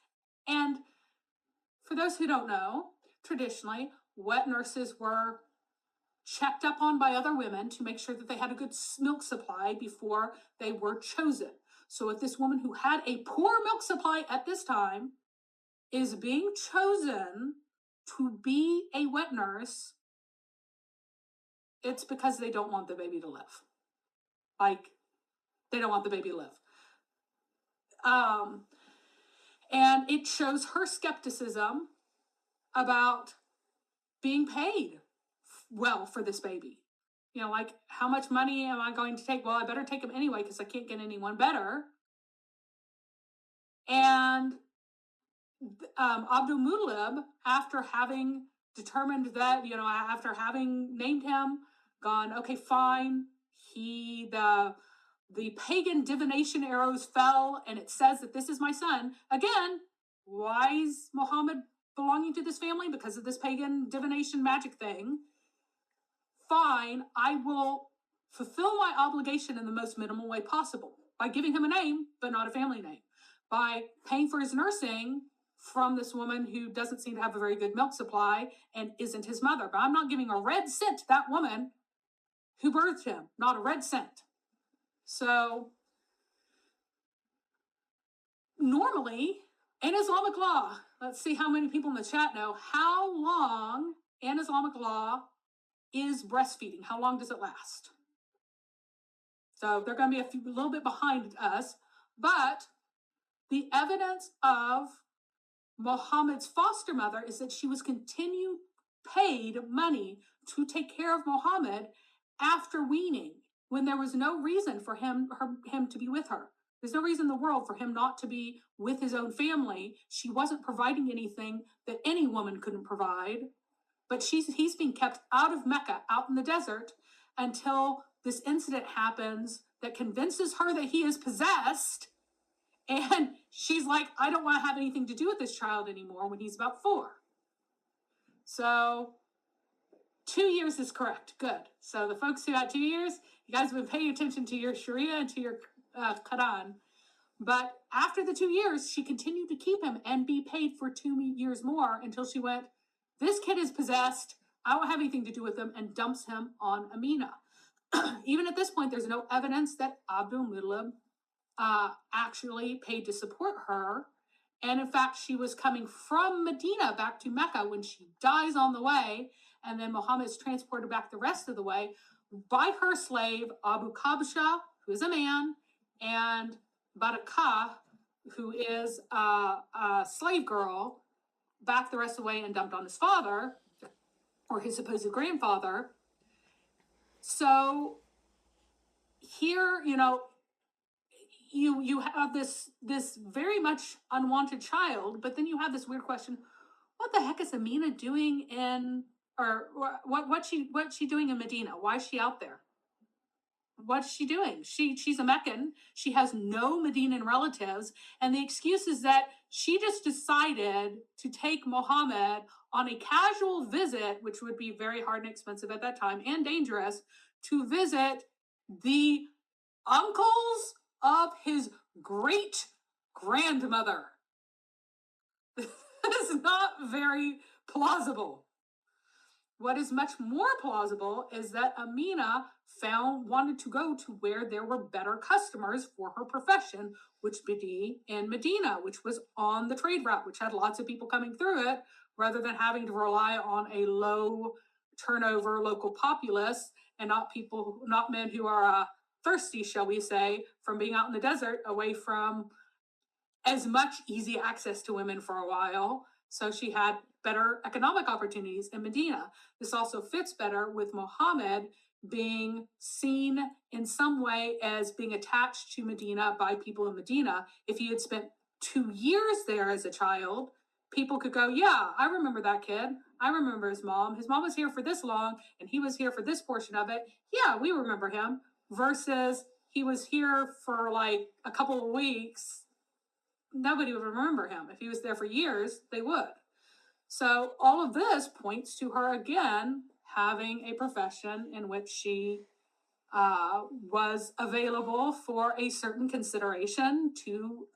And for those who don't know, traditionally, wet nurses were checked up on by other women to make sure that they had a good milk supply before they were chosen. So if this woman who had a poor milk supply at this time is being chosen to be a wet nurse, it's because they don't want the baby to live. They don't want the baby to live. And it shows her skepticism about being paid well for this baby. How much money am I going to take? Well, I better take him anyway because I can't get anyone better. And Abdul Muttalib, after having determined that, after having named him, gone, okay, fine. The pagan divination arrows fell, and it says that this is my son. Again, why is Muhammad belonging to this family? Because of this pagan divination magic thing. Fine, I will fulfill my obligation in the most minimal way possible by giving him a name, but not a family name. By paying for his nursing from this woman who doesn't seem to have a very good milk supply and isn't his mother. But I'm not giving a red cent to that woman who birthed him, not a red cent. So normally in Islamic law, let's see how many people in the chat know, how long in Islamic law is breastfeeding? How long does it last? So they're going to be a little bit behind us, but the evidence of Muhammad's foster mother is that she was continued paid money to take care of Muhammad after weaning, when there was no reason for him to be with her. There's no reason in the world for him not to be with his own family. She wasn't providing anything that any woman couldn't provide, but he's being kept out of Mecca, out in the desert, until this incident happens that convinces her that he is possessed. And she's like, I don't want to have anything to do with this child anymore, when he's about 4. So 2 years is correct. Good. So the folks who had 2 years, you guys have been paying attention to your Sharia and to your Quran. But after the 2 years, she continued to keep him and be paid for 2 years more, until she went, this kid is possessed, I won't have anything to do with him, and dumps him on Amina. Even at this point, there's no evidence that Abdul Muttalib actually paid to support her. And in fact, she was coming from Medina back to Mecca when she dies on the way, and then Muhammad is transported back the rest of the way by her slave, Abu Kabsha, who is a man, and Barakah, who is a slave girl, back the rest of the way and dumped on his father, or his supposed grandfather. So here, you have this very much unwanted child, but then you have this weird question: what the heck is Amina doing what's she doing in Medina? Why is she out there? What's she doing? She's a Meccan. She has no Medinan relatives, and the excuse is that she just decided to take Muhammad on a casual visit, which would be very hard and expensive at that time and dangerous, to visit the uncles of his great grandmother. This is not very plausible. What is much more plausible is that Amina wanted to go to where there were better customers for her profession, which would be in Medina, which was on the trade route, which had lots of people coming through it, rather than having to rely on a low turnover local populace, and not men who are thirsty, shall we say, from being out in the desert, away from as much easy access to women for a while. So she had better economic opportunities in Medina. This also fits better with Muhammad being seen in some way as being attached to Medina by people in Medina. If he had spent 2 years there as a child, people could go, yeah, I remember that kid. I remember his mom. His mom was here for this long, and he was here for this portion of it. Yeah, we remember him. Versus he was here for like a couple of weeks. Nobody would remember him. If he was there for years, they would. So all of this points to her, again, having a profession in which she was available for a certain consideration to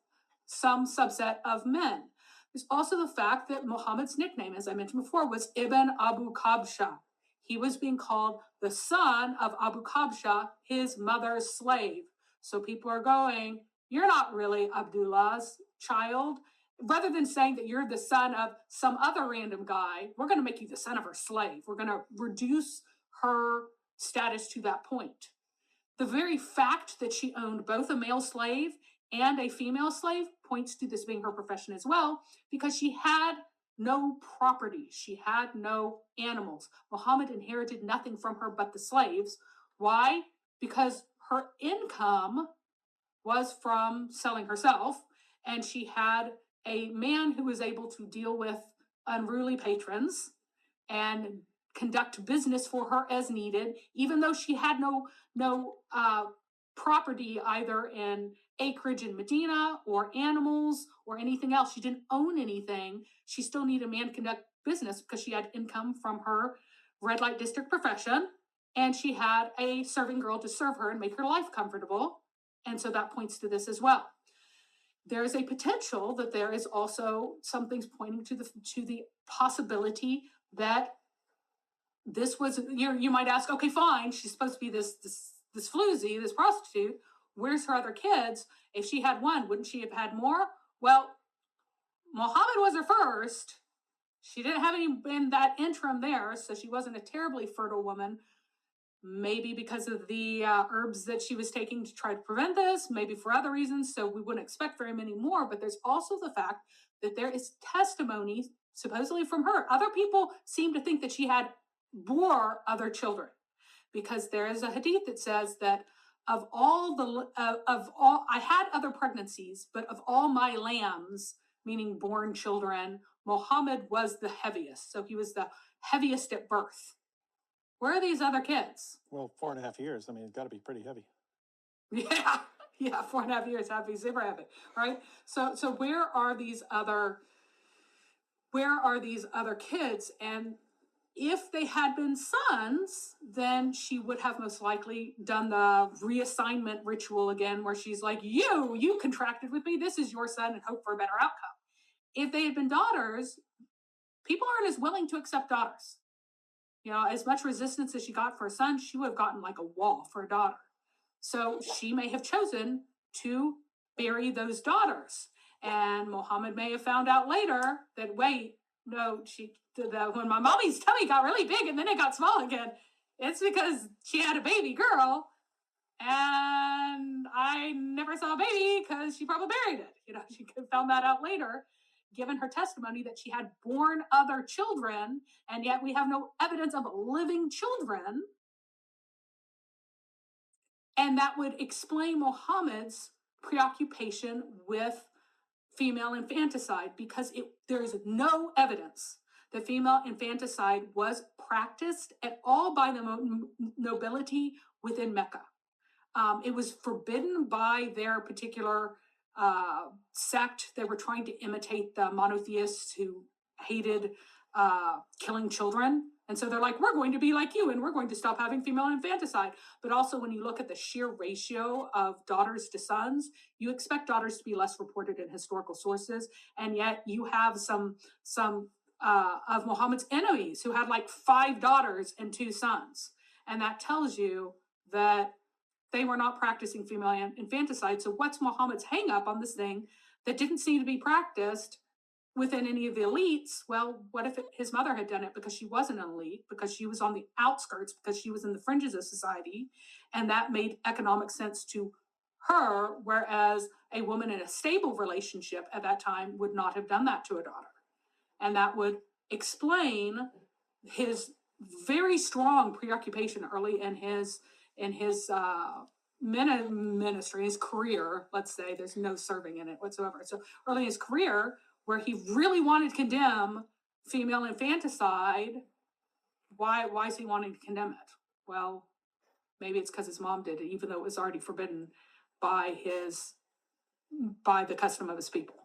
some subset of men. There's also the fact that Muhammad's nickname, as I mentioned before, was Ibn Abu Kabsha. He was being called the son of Abu Kabsha, his mother's slave. So people are going, you're not really Abdullah's child. Rather than saying that you're the son of some other random guy, we're going to make you the son of her slave. We're going to reduce her status to that point. The very fact that she owned both a male slave and a female slave points to this being her profession as well, because she had no property. She had no animals. Muhammad inherited nothing from her but the slaves. Why? Because her income was from selling herself, and she had a man who was able to deal with unruly patrons and conduct business for her as needed, even though she had no property either in acreage in Medina or animals or anything else. She didn't own anything. She still needed a man to conduct business because she had income from her red light district profession, and she had a serving girl to serve her and make her life comfortable. And so that points to this as well. There is a potential that there is also some things pointing to the possibility that this was, you might ask, okay, fine, she's supposed to be this floozy, this prostitute. Where's her other kids? If she had one, wouldn't she have had more? Well, Muhammad was her first. She didn't have any in that interim there, so she wasn't a terribly fertile woman. Maybe because of the herbs that she was taking to try to prevent this, maybe for other reasons, so we wouldn't expect very many more. But there's also the fact that there is testimony, supposedly from her. Other people seem to think that she had bore other children, because there is a hadith that says that of all I had other pregnancies, but of all my lambs, meaning born children, Muhammad was the heaviest. So he was the heaviest at birth. Where are these other kids? Well, 4.5 years. I mean, it's got to be pretty heavy. Yeah, 4.5 years, have to be super heavy, right? So where are these other kids? And if they had been sons, then she would have most likely done the reassignment ritual again, where she's like, you contracted with me, this is your son, and hope for a better outcome. If they had been daughters, people aren't as willing to accept daughters. As much resistance as she got for a son, she would have gotten like a wall for a daughter. So she may have chosen to bury those daughters. And Muhammad may have found out later that, wait, no, when my mommy's tummy got really big and then it got small again, it's because she had a baby girl and I never saw a baby because she probably buried it. She could have found that out later, given her testimony that she had born other children, and yet we have no evidence of living children. And that would explain Muhammad's preoccupation with female infanticide, because there is no evidence that female infanticide was practiced at all by the nobility within Mecca. It was forbidden by their particular sect. They were trying to imitate the monotheists who hated killing children. And so they're like, we're going to be like you and we're going to stop having female infanticide. But also when you look at the sheer ratio of daughters to sons, you expect daughters to be less reported in historical sources. And yet you have some of Muhammad's enemies who had like 5 daughters and 2 sons. And that tells you that they were not practicing female infanticide. So what's Muhammad's hang up on this thing that didn't seem to be practiced within any of the elites? Well, what if his mother had done it because she wasn't an elite, because she was on the outskirts, because she was in the fringes of society, and that made economic sense to her, whereas a woman in a stable relationship at that time would not have done that to a daughter. And that would explain his very strong preoccupation early in his ministry, his career, let's say. There's no serving in it whatsoever. So early in his career, where he really wanted to condemn female infanticide, why is he wanting to condemn it? Well, maybe it's because his mom did it, even though it was already forbidden by the custom of his people.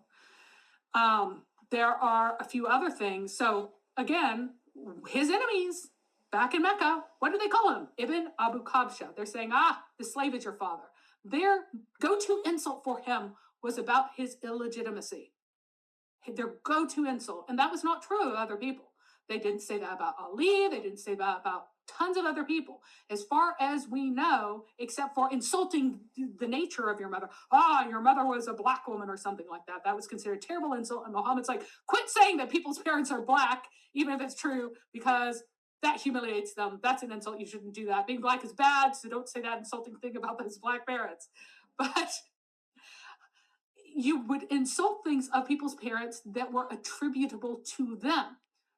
There are a few other things. So again, his enemies back in Mecca, what do they call him? Ibn Abu Kabsha. They're saying, the slave is your father. Their go-to insult for him was about his illegitimacy. Their go-to insult. And that was not true of other people. They didn't say that about Ali. They didn't say that about tons of other people. As far as we know, except for insulting the nature of your mother. Your mother was a black woman or something like that. That was considered a terrible insult. And Muhammad's like, quit saying that people's parents are black, even if it's true, because that humiliates them. That's an insult. You shouldn't do that. Being black is bad, so don't say that insulting thing about those black parents. But you would insult things of people's parents that were attributable to them.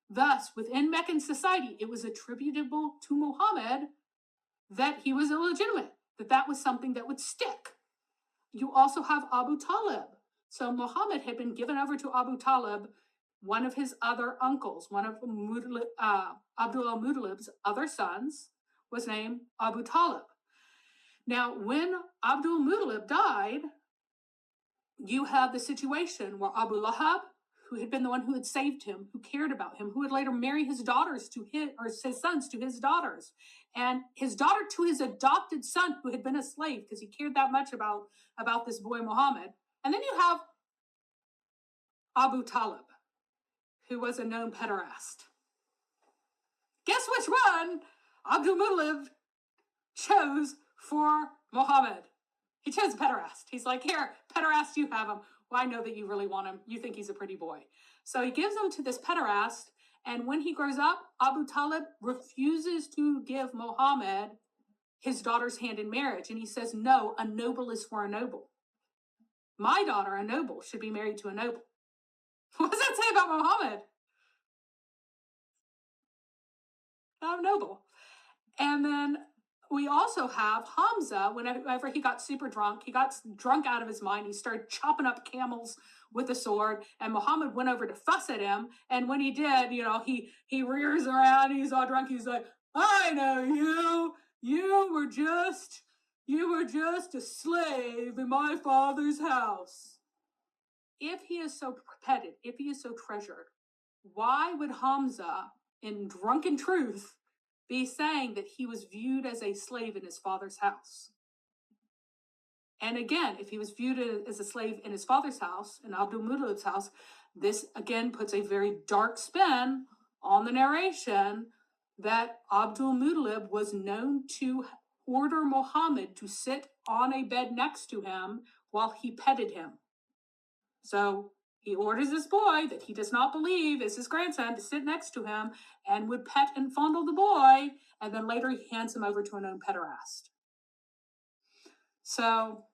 Thus, within Meccan society, it was attributable to Muhammad that he was illegitimate, that was something that would stick. You also have Abu Talib. So Muhammad had been given over to Abu Talib, one of his other uncles, one of Abdul al-Muttalib's other sons was named Abu Talib. Now, when Abdul al-Muttalib died, you have the situation where Abu Lahab, who had been the one who had saved him, who cared about him, who would later marry his daughters to his sons to his daughters, and his daughter to his adopted son, who had been a slave because he cared that much about this boy Muhammad. And then you have Abu Talib, who was a known pederast. Guess what which one Abdul Muttalib chose for Muhammad. He chose pederast. He's like, here, pederast, you have him. Well, I know that you really want him. You think he's a pretty boy. So he gives him to this pederast, and when he grows up, Abu Talib refuses to give Muhammad his daughter's hand in marriage. And he says, no, a noble is for a noble. My daughter, a noble, should be married to a noble. What does that say about Muhammad? Not noble. And then we also have Hamza, whenever he got super drunk, he got drunk out of his mind. He started chopping up camels with a sword, and Muhammad went over to fuss at him. And when he did, he rears around, he's all drunk. He's like, I know you. You were just a slave in my father's house. If he is so petted, if he is so treasured, why would Hamza, in drunken truth, be saying that he was viewed as a slave in his father's house? And again, if he was viewed as a slave in his father's house, in Abdul Muttalib's house, this again puts a very dark spin on the narration that Abdul Muttalib was known to order Muhammad to sit on a bed next to him while he petted him. So he orders this boy that he does not believe is his grandson to sit next to him and would pet and fondle the boy, and then later he hands him over to a known pederast. So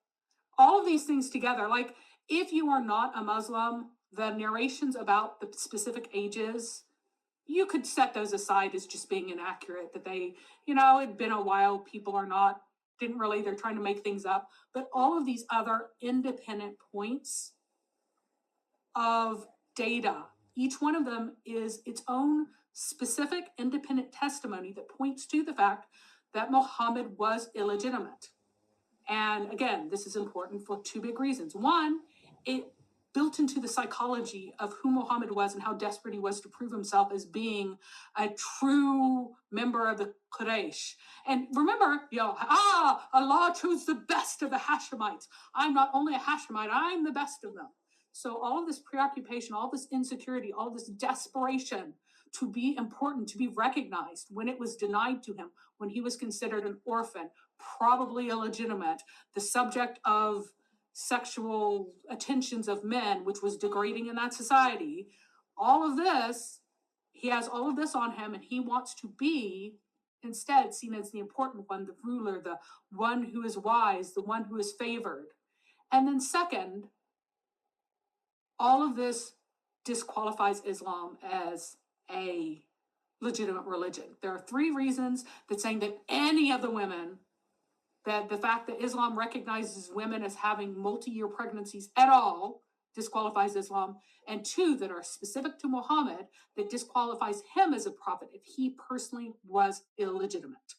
all of these things together, like if you are not a Muslim, the narrations about the specific ages, you could set those aside as just being inaccurate, that they, it'd been a while, they're trying to make things up. But all of these other independent points of data, each one of them is its own specific independent testimony that points to the fact that Muhammad was illegitimate. And again, this is important for two big reasons. One, it built into the psychology of who Muhammad was and how desperate he was to prove himself as being a true member of the Quraysh. And remember, Allah chose the best of the Hashemites. I'm not only a Hashemite, I'm the best of them. So all of this preoccupation, all this insecurity, all this desperation to be important, to be recognized when it was denied to him, when he was considered an orphan, probably illegitimate, the subject of sexual attentions of men, which was degrading in that society. All of this, he has all of this on him, and he wants to be instead seen as the important one, the ruler, the one who is wise, the one who is favored. And then second, all of this disqualifies Islam as a legitimate religion. There are three reasons that saying that any of the women, that the fact that Islam recognizes women as having multi-year pregnancies at all disqualifies Islam, and two that are specific to Muhammad that disqualifies him as a prophet if he personally was illegitimate.